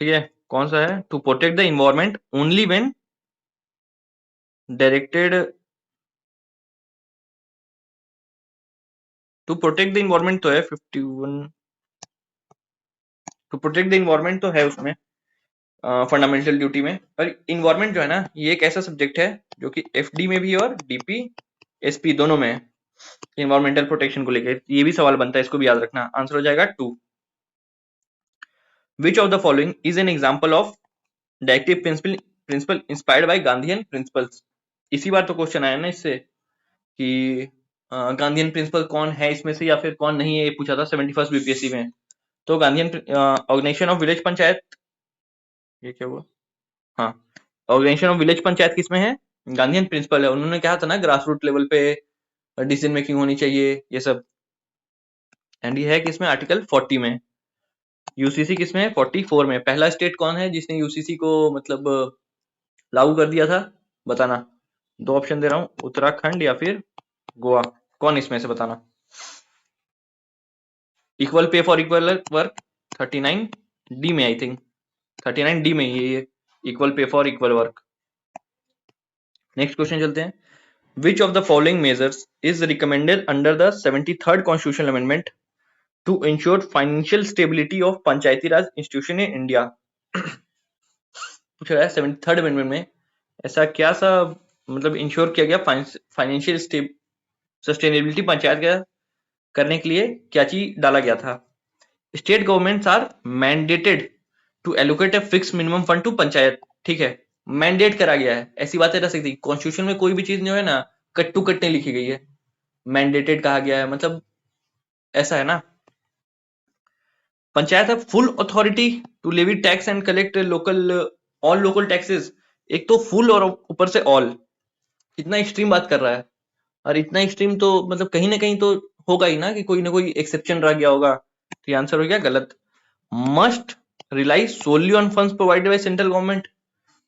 ठीक है, कौन सा है? To protect the environment only when directed to protect the environment, तो है 51। टू प्रोटेक्ट द इन्वायरमेंट तो है उसमें फंडामेंटल ड्यूटी में। पर इन्वायरमेंट जो है ना, ये एक ऐसा सब्जेक्ट है जो कि एफडी में भी है और डीपी एसपी दोनों में है। इन्वायरमेंटल प्रोटेक्शन को लेकर ये भी सवाल बनता है, इसको भी याद रखना। आंसर हो जाएगा 2। विच of the following is an example of directive principle inspired by Gandhian principles? इसी बार तो क्वेश्चन आया ना इससे कि गांधीयन प्रिंसिपल कौन है इसमें से या फिर कौन नहीं है, ये पूछा था 71st बीपीएससी में। तो Gandhian organisation of village panchayat, ये क्या हुआ? हाँ, ऑर्गेनाइजेशन ऑफ विलेज पंचायत किसमें है? गांधीयन प्रिंसिपल है। उन्होंने कहा था ना ग्रास रूट लेवल पे डिसीजन मेकिंग होनी चाहिए, ये सब। एंड ये है किसमें? आर्टिकल 40 में। यूसीसी किसमें है? 44 में। पहला स्टेट कौन है जिसने यूसीसी को मतलब लागू कर दिया था? बताना। 2 ऑप्शन दे रहा हूं, उत्तराखंड या फिर गोवा। कौन इसमें से? बताना। Equal pay for equal work, 39 D में, आई थिंक 39 डी में ये equal pay for equal work. Next question चलते हैं। Which of the following measures is recommended under the 73rd constitutional amendment to ensure financial stability of panchayati raj institution in India. पूछ रहा है 73rd amendment में ऐसा क्या सा मतलब इंश्योर किया गया फाइनेंशियल सस्टेनेबिलिटी पंचायत का करने के लिए क्या चीज डाला गया था। State governments are mandated to allocate a fix minimum fund to panchayat. ठीक है, मैंडेट करा गया है, ऐसी बातें रह सकती। कॉन्स्टिट्यूशन में कोई भी चीज नहीं है ना कट टू कट नहीं लिखी गई है, मैंडेटेड कहा गया है, मतलब ऐसा है ना। पंचायत है full authority to levy tax and collect local all local taxes. एक तो फुल और ऊपर से ऑल, कितना एक्सट्रीम बात कर रहा है। और इतना एक्सट्रीम तो मतलब कहीं ना कहीं तो होगा ही ना कोई एक्सेप्शन रह गया होगा। तो ये आंसर हो गया गलत। Must rely solely on funds provided by central government.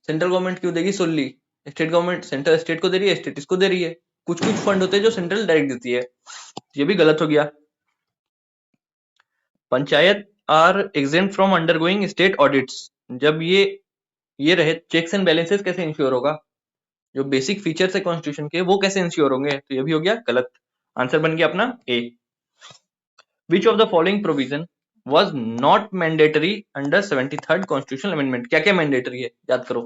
Central government क्यों देगी solely, state government central state को दे रही है, स्टेट इसको दे रही है। कुछ कुछ फंड होते हैं जो सेंट्रल डायरेक्ट देती है, ये भी गलत हो गया। Panchayat are exempt from undergoing state audits. जब ये रहे चेक्स एंड बैलेंसेस कैसे इंश्योर होगा, जो बेसिक फीचर्स है कॉन्स्टिट्यूशन के वो कैसे इंश्योर होंगे, तो ये भी हो गया गलत। आंसर बन गया अपना A. Which of the following provision was not mandatory under 73rd constitutional amendment. क्या क्या मैंडेटरी है याद करो।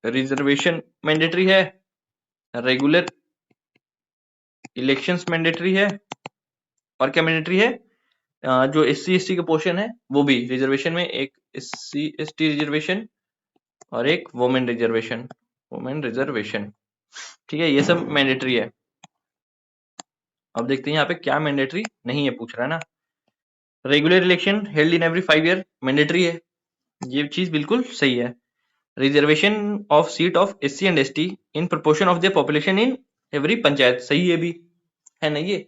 रिजर्वेशन मैंडेटरी है, रेगुलर इलेक्शंस मैंडेटरी है, और क्या मैंडेटरी है, जो SC ST के पोर्शन है वो भी रिजर्वेशन में, एक SC ST रिजर्वेशन और एक वुमेन रिजर्वेशन। ठीक है, ये सब मैंडेटरी है। अब देखते हैं यहाँ पे क्या मैंडेटरी नहीं है, पूछ रहा है ना। Regular election held in every 5 year mandatory है, ये चीज बिल्कुल सही है। Reservation of seat of SC and ST in proportion of the population in every panchayat, सही है भी है ना ये।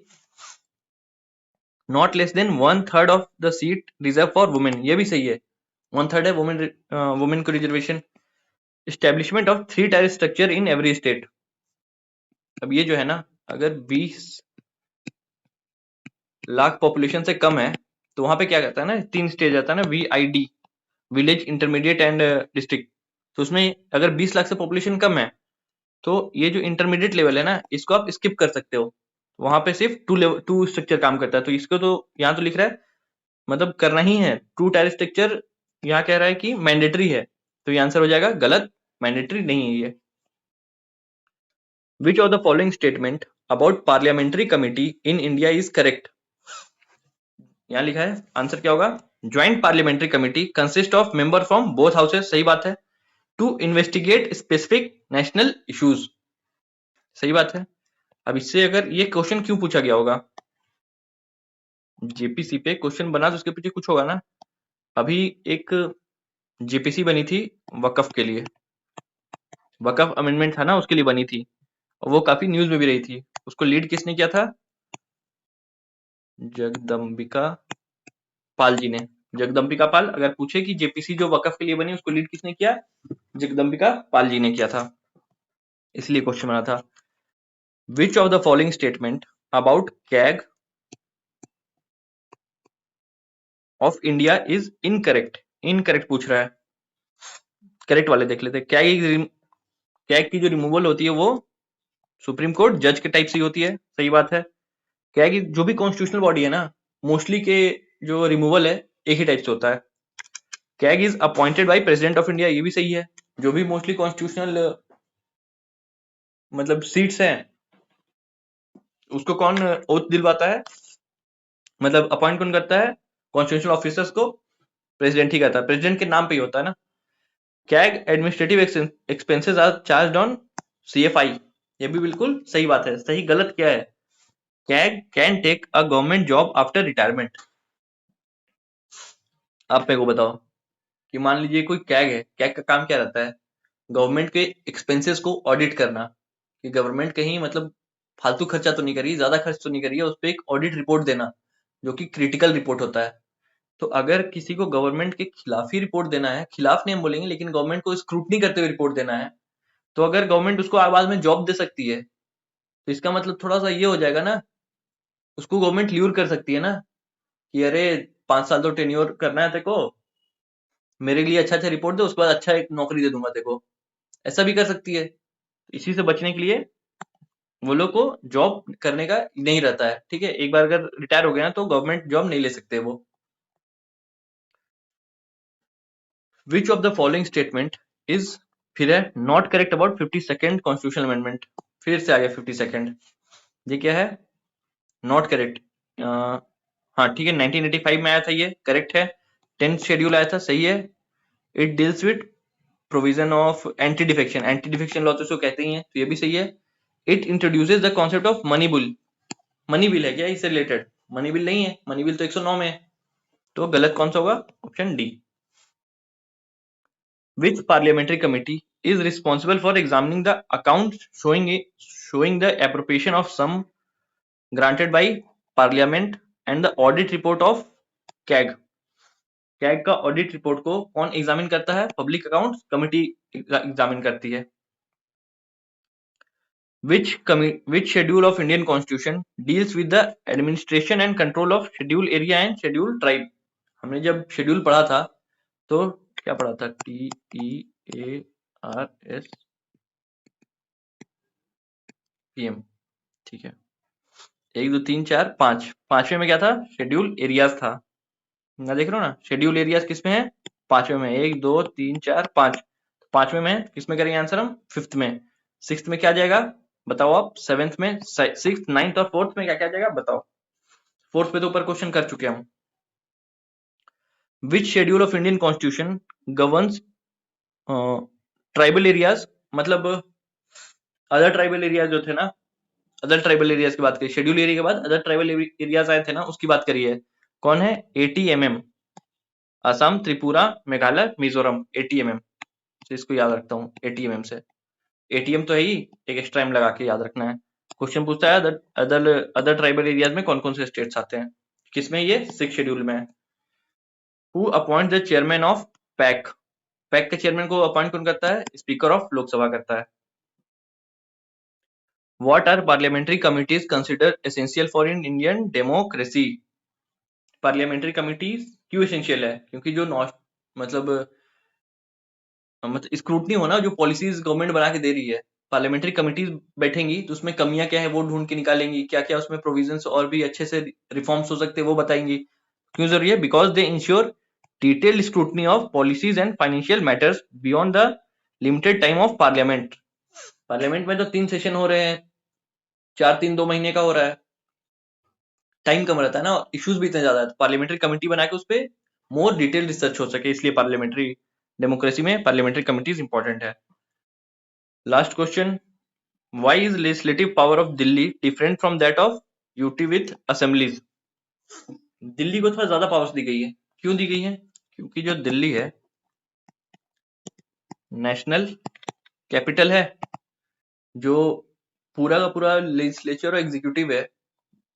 Not less than 1/3 of the seat reserve for women, ये भी सही है, 1/3 है वुमेन को reservation. Establishment of 3 tyre structure in every state. अब ये जो है ना, अगर 20 लाख पॉपुलेशन से कम है तो वहां पे क्या कहता है ना, 3 स्टेज आता है ना, VID, village, intermediate and district. तो उसमें अगर 20 लाख से पॉपुलेशन कम है तो ये जो इंटरमीडिएट लेवल है ना इसको आप स्किप कर सकते हो, वहां पे सिर्फ 2 स्ट्रक्चर काम करता है। तो इसको तो यहाँ तो लिख रहा है मतलब करना ही है 2 टायर स्ट्रक्चर, यहाँ कह रहा है कि मैंडेटरी है, तो ये आंसर हो जाएगा गलत, मैंडेटरी नहीं है ये। Which of the following statement about parliamentary committee in India is correct. यहाँ लिखा है आंसर क्या होगा, joint parliamentary committee consist of member from both houses, सही बात है। To investigate specific national issues, सही बात है। अब इससे अगर ये क्वेश्चन क्यों पूछा गया होगा, जेपीसी पे क्वेश्चन बना तो उसके पीछे कुछ होगा ना। अभी एक जेपीसी बनी थी वकफ के लिए, वकफ अमेंडमेंट था ना उसके लिए बनी थी, और वो काफी न्यूज में भी रही थी। उसको लीड किसने किया था, जगदम्बिका पाल जी ने। जगदम्बिका पाल, अगर पूछे कि जेपीसी जो वकफ के लिए बनी उसको लीड किसने किया, जगदम्बिका पाल जी ने किया था, इसलिए क्वेश्चन बना था। विच of the following statement about CAG of India is incorrect. Incorrect पूछ रहा है, करेक्ट वाले देख लेते हैं। कैग की जो रिमूवल होती है वो सुप्रीम कोर्ट जज के टाइप से होती है, सही बात है। कैग की जो भी कॉन्स्टिट्यूशनल बॉडी है ना, मोस्टली के जो रिमूवल है एक ही टाइप से होता है। CAG is appointed by president of India, ये भी सही है। जो भी मोस्टली कॉन्स्टिट्यूशनल मतलब सीट्स हैं उसको कौन ओथ दिलवाता है, मतलब अपॉइंट कौन करता है कॉन्स्टिट्यूशनल ऑफिसर्स को, प्रेसिडेंट ही करता है, प्रेसिडेंट के नाम पे ही होता है ना। CAG administrative expenses are charged on CFI, ये भी बिल्कुल सही बात है। सही गलत क्या है, CAG can take a government job after retirement. आप मेरे को बताओ कि मान लीजिए कोई कैग है, कैग का काम क्या रहता है, गवर्नमेंट के एक्सपेंसेस को ऑडिट करना, कि गवर्नमेंट कहीं मतलब फालतू खर्चा तो नहीं करी, ज्यादा खर्च तो नहीं करी है, उस पर एक ऑडिट रिपोर्ट देना जो कि क्रिटिकल रिपोर्ट होता है। तो अगर किसी को गवर्नमेंट के खिलाफ ही रिपोर्ट देना है, खिलाफ नहीं हम बोलेंगे लेकिन गवर्नमेंट को स्क्रूटनी करते हुए रिपोर्ट देना है, तो अगर गवर्नमेंट उसको बाद में जॉब दे सकती है तो इसका मतलब थोड़ा सा ये हो जाएगा ना, उसको गवर्नमेंट ल्यूर कर सकती है ना कि अरे 5 साल तो टेन्योर करना है तेरे को, मेरे लिए अच्छा अच्छा रिपोर्ट दे, उसके बाद अच्छा एक नौकरी दे दूंगा तेरे को, ऐसा भी कर सकती है। इसी से बचने के लिए वो लोग को जॉब करने का नहीं रहता है, ठीक है। एक बार अगर रिटायर हो गया ना तो गवर्नमेंट जॉब नहीं ले सकते वो। विच of the following statement is, फिर है not correct about 52nd constitutional amendment. फिर से आ गया 52nd, ये क्या है, नॉट करेक्ट। हाँ ठीक है, 1985 में आया था, ये करेक्ट है। 10th शेड्यूल आया था, सही है। It deals with provision of anti defection, anti defection law तो इसको कहते ही हैं, तो ये भी सही है। It introduces the concept of money bill. Money bill है क्या इससे रिलेटेड? मनी बिल नहीं है, मनी बिल तो 109 में है, तो गलत कौन सा होगा? Option D. Which parliamentary committee is responsible for examining the accounts showing the appropriation of sum granted by parliament and the audit report of CAG? CAG का ऑडिट रिपोर्ट को कौन एग्जामिन करता है? पब्लिक अकाउंट्स कमिटी एग्जामिन करती है। Which schedule of Indian Constitution deals with the administration and control of scheduled area and scheduled tribe? हमने जब schedule पढ़ा था तो क्या पढ़ा था? TEARS PM, ठीक है। 1 2 3 4 5, पांचवें में क्या था? शेड्यूल एरियाज था ना, देख रहे हो ना, शेड्यूल एरियाज किसमें है? पांचवें में। 1 2 3 4 5, पांचवें में किसमें करेंगे आंसर हम? फिफ्थ में। सिक्स्थ में क्या जाएगा बताओ आप? सेवेंथ में, सिक्स्थ, नाइन्थ और फोर्थ में क्या क्या जाएगा बताओ? फोर्थ पे तो ऊपर क्वेश्चन कर चुके हम। Which schedule of Indian constitution governs tribal areas, मतलब अदर ट्राइबल एरियाज जो थे ना, अदर ट्राइबल एरियाज की बात करी, शेड्यूल एरिया के बाद अदर ट्राइबल एरियाज आए थे ना, उसकी बात करी है। कौन है? ATMM, असम, त्रिपुरा, मेघालय, मिजोरम। ATMM से इसको याद रखता हूँ, ATMM से। ATM तो है ही, एक एक्स्ट्रा एम लगा के याद रखना है। क्वेश्चन पूछता है अदर अदर ट्राइबल एरियाज में कौन कौन से स्टेट्स आते हैं, किसमें? ये 6th शेड्यूल में है। Who appoint the chairman of PAC? PAC के चेयरमैन को अपॉइंट कौन करता है? स्पीकर ऑफ लोकसभा करता है। What are parliamentary committees considered essential for in Indian democracy? Parliamentary committees क्यों एसेंशियल है? क्योंकि जो मतलब स्क्रूटनी हो ना, जो पॉलिसीज गवर्नमेंट बना के दे रही है, पार्लियामेंट्री कमिटीज बैठेंगी तो उसमें कमियां क्या है वो ढूंढ के निकालेंगी, क्या क्या उसमें प्रोविजंस और भी अच्छे से रिफॉर्म्स हो सकते हैं वो बताएंगी। क्यों जरूरी है? Because they ensure detailed scrutiny of policies and financial matters beyond the limited time of parliament. Parliament में तो 3 सेशन हो रहे हैं, 4 3 2 महीने का हो रहा है, टाइम कम रहता है ना, इश्यूज भी इतने ज्यादा है, तो पार्लियामेंट्री कमिटी बना के उस पर मोर डिटेल रिसर्च हो सके, इसलिए पार्लियामेंट्री डेमोक्रेसी में पार्लियामेंट्री कमिटीज इंपॉर्टेंट है। Last question, why is legislative power of Delhi different from that of UT with assemblies? Delhi को थोड़ा ज्यादा पावर्स दी गई है, क्यों दी गई है? क्योंकि जो दिल्ली है नेशनल कैपिटल है, जो पूरा का पूरा लेजिस्लेचर और एग्जीक्यूटिव है,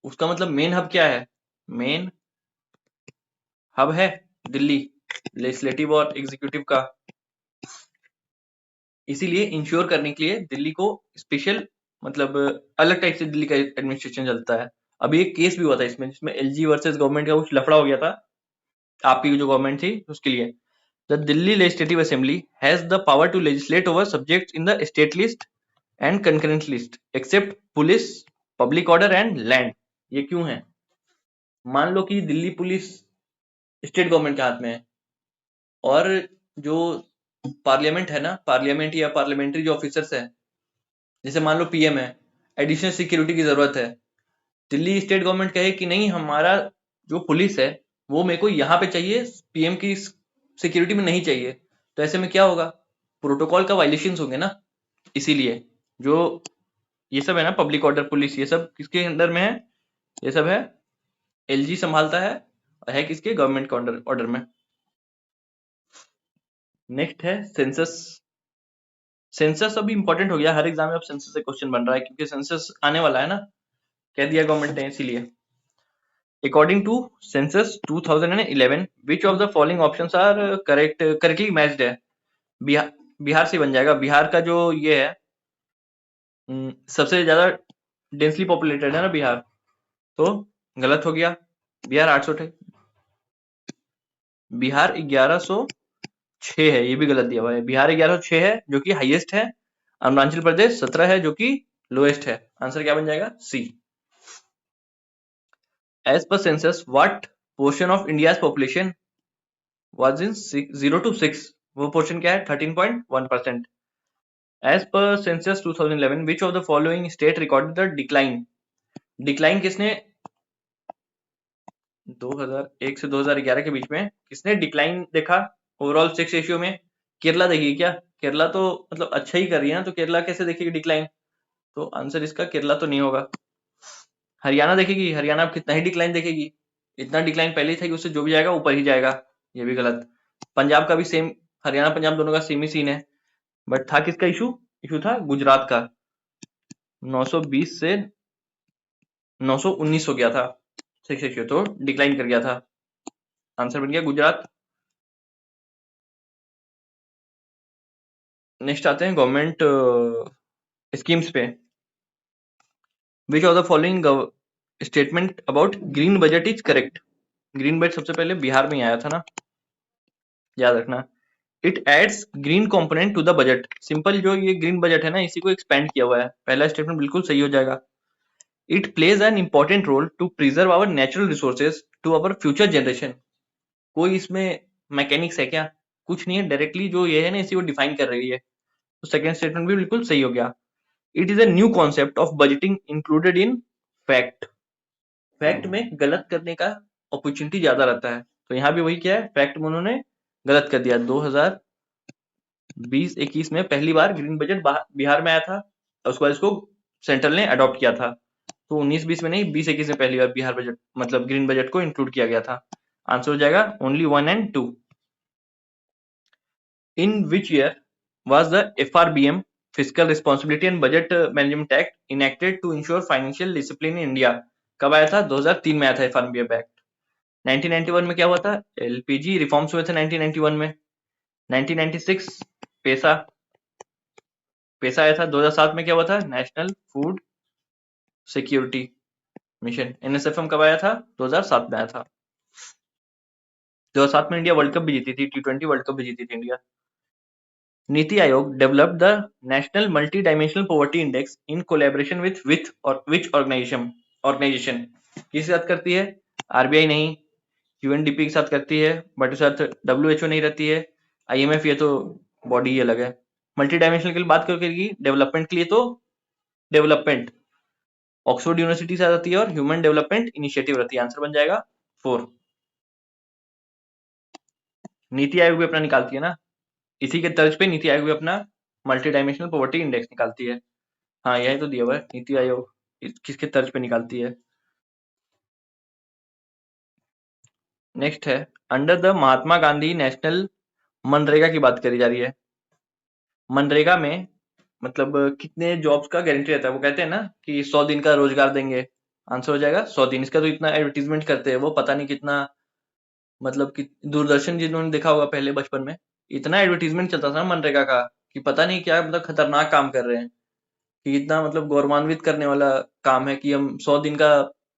उसका मतलब मेन हब क्या है? मेन हब है दिल्ली, लेजिस्लेटिव और एग्जीक्यूटिव का। इसीलिए इंश्योर करने के लिए दिल्ली को स्पेशल, मतलब अलग टाइप से दिल्ली का एडमिनिस्ट्रेशन चलता है। अभी एक केस भी हुआ था इसमें, जिसमें LG वर्सेस गवर्नमेंट का कुछ लफड़ा हो गया था, आपकी जो गवर्नमेंट थी उसके लिए। The Delhi legislative assembly has the power to legislate over subjects in the state list and concurrent list except police, public order and land. ये क्यों है? मान लो कि दिल्ली पुलिस स्टेट गवर्नमेंट के हाथ में है, और जो पार्लियामेंट है ना, पार्लियामेंट या पार्लियामेंट्री जो ऑफिसर्स है, जैसे मान लो PM है, एडिशनल सिक्योरिटी की जरूरत है, दिल्ली स्टेट गवर्नमेंट कहे कि नहीं, हमारा जो पुलिस है वो मेरे को यहाँ पे चाहिए, PM की सिक्योरिटी में नहीं चाहिए, तो ऐसे में क्या होगा? प्रोटोकॉल का वायलेशन होंगे ना। इसीलिए जो ये सब है ना, पब्लिक ऑर्डर, पुलिस, ये सब किसके अंडर में है? ये सब है LG संभालता है किसके? गवर्नमेंट के ऑर्डर में। नेक्स्ट है सेंसस। सेंसस अभी इंपॉर्टेंट हो गया, हर एग्जाम में अब सेंसस से क्वेश्चन बन रहा है, क्योंकि सेंसस आने वाला है ना, कह दिया गवर्नमेंट ने, इसीलिए। According to census 2011, which of the following options are correctly matched है? बिहार से बन जाएगा। बिहार का जो ये है, सबसे ज्यादा डेंसली पॉपुलेटेड है ना बिहार, तो गलत हो गया। बिहार 800 बिहार 1106 है, ये भी गलत दिया हुआ है। बिहार 1106 है जो कि हाईएस्ट है। अरुणाचल प्रदेश 17 है जो कि लोएस्ट है। आंसर क्या बन जाएगा? C. As per census what portion of India's population was in 0 to 6? वो पोर्शन क्या है? 13.1%। As per census 2011 which of the following state recorded the decline? Decline किसने 2001 से 2011 के बीच में किसने डिक्लाइन देखा ओवरऑल सेक्स रेशियो में? केरला देखिए क्या? केरला तो मतलब अच्छा ही कर रही है ना, तो केरला कैसे देखेगी डिक्लाइन? तो आंसर इसका केरला तो नहीं होगा। हरियाणा देखेगी, हरियाणा अब कितना ही डिक्लाइन देखेगी, इतना डिक्लाइन पहले ही था कि उससे जो भी जाएगा ऊपर ही जाएगा, ये भी गलत। पंजाब का भी सेम, हरियाणा पंजाब दोनों का सेम ही सीन है। बट था किसका इशू? इशू था गुजरात का, 920 से 919 हो गया था सेक्स रेशियो, तो डिक्लाइन कर गया था। आंसर बन गया गुजरात। नेक्स्ट आते हैं गवर्नमेंट स्कीम्स पे। विच of the following statement about green budget is correct? Green budget सबसे पहले बिहार में ही आया था ना, याद रखना। It adds green component to the budget. Simple, जो ये ग्रीन बजट है ना, इसी को एक्सपेंड किया हुआ है। पहला स्टेटमेंट बिल्कुल सही हो जाएगा। It plays an important role to preserve our natural resources to our future generation. कोई इसमें मैकेनिक्स है क्या? कुछ नहीं है, डायरेक्टली जो ये है ना इसी को डिफाइन कर रही है। तो सेकंड स्टेटमेंट भी बिल्कुल सही हो गया। It is a new concept of budgeting included in fact. Fact में गलत करने का अपॉर्चुनिटी ज्यादा रहता है, तो यहाँ भी वही क्या है, फैक्ट में उन्होंने गलत कर दिया। 2020-21 में पहली बार ग्रीन बजट बिहार में आया था, और उसके बाद इसको सेंट्रल ने अडॉप्ट किया था। तो 19-20 में नहीं, 20-21 में पहली बार बिहार बजट मतलब ग्रीन बजट को इंक्लूड किया गया था। आंसर हो जाएगा only 1 and 2। In which year was the FRBM Fiscal Responsibility and Budget Management Act enacted to ensure financial discipline in India? कब आया था? 2003 में आया था FRBM एक्ट। 1991 में क्या हुआ था? LPG रिफॉर्म्स हुए थे 1991 में। 1996 पैसा पैसा आया था। 2007 में क्या हुआ था? National food security mission NSFM कब आया था? 2007 में आया था। 2007 में इंडिया वर्ल्ड कप भी जीती थी, T20 वर्ल्ड कप भी जीती थी India. NITI Aayog developed the National Multi-Dimensional Poverty Index in collaboration with which organization? किसके साथ करती है? RBI नहीं, UNDP के साथ करती है, बट उसके साथ WHO नहीं रहती है, IMF, ये तो बॉडी ही अलग है। मल्टी डायमेंशनल के लिए बात करेगी, डेवलपमेंट के लिए तो डेवलपमेंट ऑक्सफोर्ड यूनिवर्सिटी से आती है और ह्यूमन डेवलपमेंट इनिशिएटिव रहती है। आंसर बन जाएगा 4। नीति आयोग भी अपना निकालती है ना, इसी के तर्ज पे नीति आयोग भी अपना मल्टी डायमेंशनल पॉवर्टी इंडेक्स निकालती है। हाँ, यही तो दिया हुआ है, नीति आयोग किसके तर्ज पे निकालती है। नेक्स्ट है, under the Mahatma Gandhi national MNREGA की बात करी जा रही है। मनरेगा में मतलब कितने जॉब्स का गारंटी रहता है? वो कहते हैं ना कि 100 दिन का रोजगार देंगे। आंसर हो जाएगा 100 दिन। इसका तो इतना एडवर्टीजमेंट करते हैं वो, पता नहीं कितना, मतलब कि दूरदर्शन जिन्होंने देखा होगा पहले बचपन में, इतना एडवर्टीजमेंट चलता था ना मनरेगा का कि पता नहीं क्या, मतलब खतरनाक काम कर रहे हैं, कि इतना मतलब गौरवान्वित करने वाला काम है कि हम 100 दिन का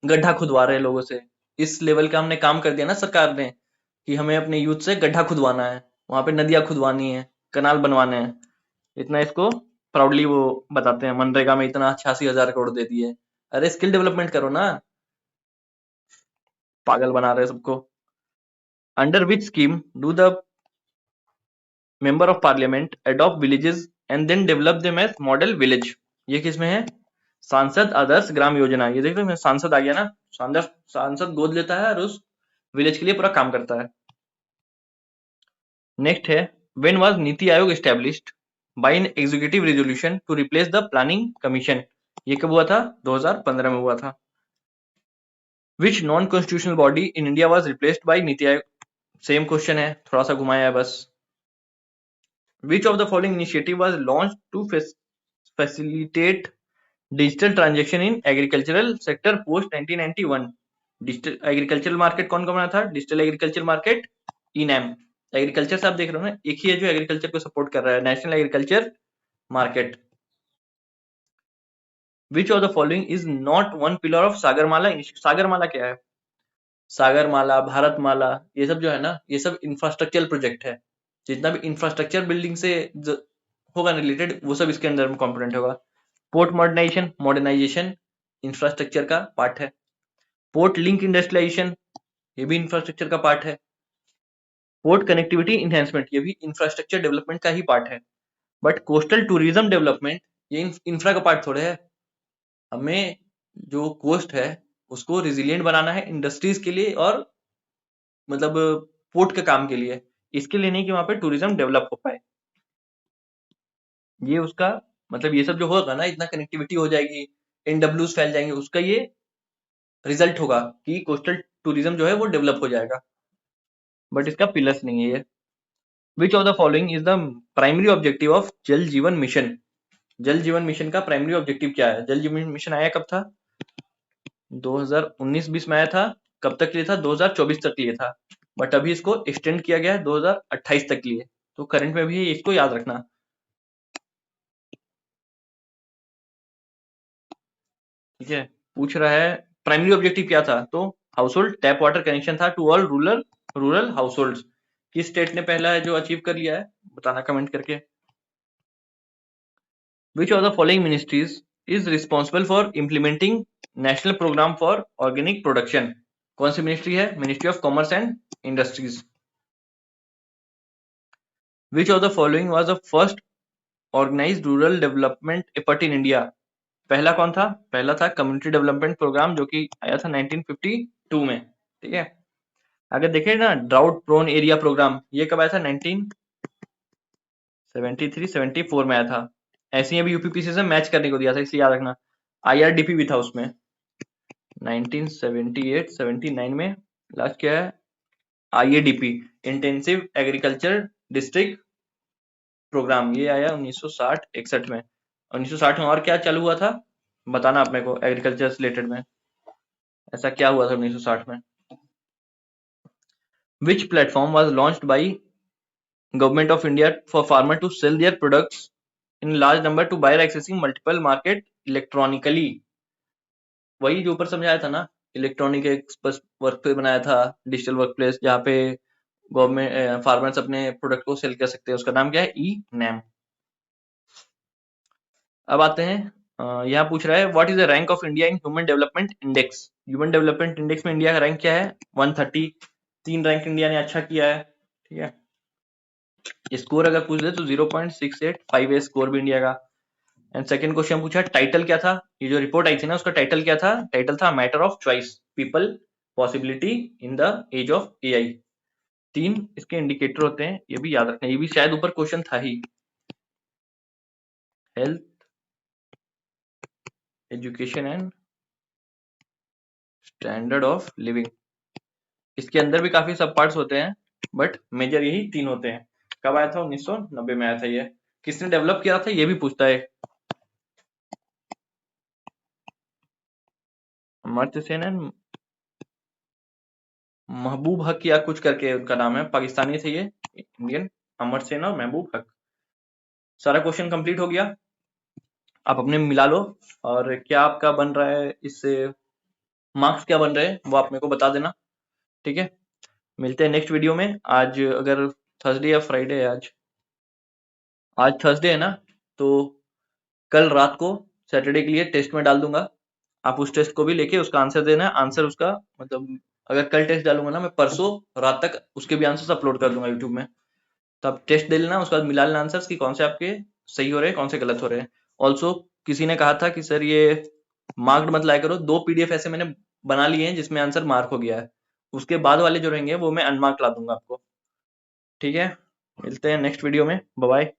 गड्ढा खुदवा रहे हैं लोगों से। इस लेवल का हमने काम कर दिया ना सरकार ने, कि हमें अपने यूथ से गड्ढा खुदवाना है, वहां पे नदियां खुदवानी है, कनाल बनवाने हैं। इतना इसको प्राउडली वो बताते हैं, मनरेगा में इतना 86,000 करोड़ दे दिए। अरे स्किल डेवलपमेंट करो ना, पागल बना रहे हैं सबको। Under which scheme do the member of parliament adopt villages and then develop them as model village? ये किस में है? सांसद आदर्श ग्राम योजना। ये देख लो, सांसद आ गया ना, सांसद गोद लेता है और उस विलेज के लिए पूरा काम करता है। नेक्स्ट है, when was NITI Aayog established by an executive resolution to replace the planning commission? ये कब हुआ था? 2015 में हुआ था। Which non constitutional body in India was replaced by NITI Aayog? Same question है, थोड़ा सा घुमाया है बस। Which of the following initiative was launched to facilitate digital transaction in agricultural sector post 1991? Digital agricultural market कौन कौन बना था? Digital agriculture market, eNAM. Agriculture से आप देख रहे हो ना, एक ही है जो एग्रीकल्चर को सपोर्ट कर रहा है, national agriculture market. Which of the following is not one pillar of Sagarmala? Sagarmala क्या है? सागरमाला, भारतमाला, ये सब जो है ना, ये सब इंफ्रास्ट्रक्चरल प्रोजेक्ट है। जितना भी इंफ्रास्ट्रक्चर बिल्डिंग से होगा रिलेटेड, वो सब इसके अंदर में कॉम्पोनेंट होगा। पोर्ट मॉडर्नाइजेशन, मॉडर्नाइजेशन इंफ्रास्ट्रक्चर का पार्ट है। पोर्ट लिंक इंडस्ट्रियलाइजेशन, ये भी इंफ्रास्ट्रक्चर का पार्ट है। पोर्ट कनेक्टिविटी इन्हेंसमेंट, ये भी इंफ्रास्ट्रक्चर डेवलपमेंट का ही पार्ट है। बट कोस्टल टूरिज्म डेवलपमेंट ये इंफ्रा का पार्ट थोड़े है। हमें जो कोस्ट है उसको रिजिलियंट बनाना है इंडस्ट्रीज के लिए और मतलब पोर्ट के काम के लिए, इसके लिए नहीं कि वहां पे टूरिज्म डेवलप हो पाए। ये उसका मतलब ये सब जो होगा ना, इतना कनेक्टिविटी हो जाएगी, NWs फैल जाएंगे, उसका ये रिजल्ट होगा कि कोस्टल टूरिज्म जो है वो डेवलप हो जाएगा। बट इसका पिलर्स नहीं है ये। Which of the following is the primary objective of जल जीवन मिशन? जल जीवन मिशन का प्राइमरी ऑब्जेक्टिव क्या है? जल जीवन मिशन आया कब था? 2019-20 में आया था। कब तक के लिए था? 2024 तक के लिए था। बट अभी इसको एक्सटेंड किया गया है 2028 तक के लिए। तो करंट में भी इसको याद रखना। ठीक है, पूछ रहा है प्राइमरी ऑब्जेक्टिव क्या था, तो household tap water connection था to all rural household. किस स्टेट ने पहला है जो अचीव कर लिया है, बताना कमेंट करके। Which of the following ministries is responsible for implementing national program for organic production? कौन सी मिनिस्ट्री है? Ministry of commerce and industries. Which of the following was the first organized rural development effort in India? पहला कौन था? पहला था community development programme, जो कि आया था 1952 में। ठीक है, अगर देखें ना ड्राउट प्रोन एरिया प्रोग्राम, ये कब आया था? 1973-74 में आया था। ऐसे ही अभी यूपीपीसी से मैच करने को दिया था, इसलिए याद रखना। IRDP भी था उसमें 1978-79 में। लास्ट क्या है? IADP, intensive agriculture district programme, ये आया 1960-61 में। 1960 में और क्या चालू हुआ था, बताना अपने को एग्रीकल्चर से रिलेटेड में। ऐसा क्या हुआ था 1960 में? Which platform was launched by Government of India for farmer to sell their products in large number to buyer accessing multiple market electronically? वही जो ऊपर समझाया था ना, इलेक्ट्रॉनिक वर्क प्लेस बनाया था, डिजिटल वर्क प्लेस, जहाँ पे गवर्नमेंट फार्मर्स अपने प्रोडक्ट को सेल कर सकते हैं। उसका नाम क्या है? E-NAM। अब आते हैं, यहाँ पूछ रहा है what is the rank of India in human development index? Human development index में इंडिया का रैंक क्या है? 130। 3 रैंक इंडिया ने अच्छा किया है। ठीक है, स्कोर अगर पूछ दे तो 0.685 है स्कोर भी इंडिया का। एंड सेकंड क्वेश्चन पूछा टाइटल क्या था, ये जो रिपोर्ट आई थी ना उसका टाइटल क्या था? टाइटल था matter of choice, people possibility in the age of AI। 3 इसके इंडिकेटर होते हैं, ये भी याद रखना, ये भी शायद ऊपर क्वेश्चन था ही। Health, education and standard of living, इसके अंदर भी काफी सब पार्ट्स होते हैं, बट मेजर यही 3 होते हैं। कब आया था? 1990 में आया था ये। किसने डेवलप किया था ये भी पूछता है। अमर्त्य सेन एंड महबूब हक या कुछ करके उनका नाम है, पाकिस्तानी थे ये, इंडियन, अमर सेन और महबूब हक। सारा क्वेश्चन कंप्लीट हो गया, आप अपने मिला लो, और क्या आपका बन रहा है इससे, मार्क्स क्या बन रहे हैं वो आप मेरे को बता देना। ठीक है, मिलते हैं नेक्स्ट वीडियो में। आज अगर थर्सडे या फ्राइडे है, आज थर्सडे है ना, तो कल रात को सैटरडे के लिए टेस्ट में डाल दूंगा। आप उस टेस्ट को भी लेके उसका आंसर देना है। आंसर उसका मतलब अगर कल टेस्ट डालूंगा ना मैं, परसों रात तक उसके भी आंसर्स अपलोड कर दूंगा यूट्यूब में। तो आप टेस्ट दे लेना, उसके बाद मिला लेना आंसर्स कि कौन से आपके सही हो रहे हैं, कौन से गलत हो रहे हैं। ऑल्सो किसी ने कहा था कि सर ये मार्क्ड मत लाया करो, 2 PDF ऐसे मैंने बना लिए हैं जिसमें आंसर मार्क हो गया है, उसके बाद वाले जो रहेंगे वो मैं अनमार्क ला दूंगा आपको। ठीक है, मिलते हैं नेक्स्ट वीडियो में, बाय बाय।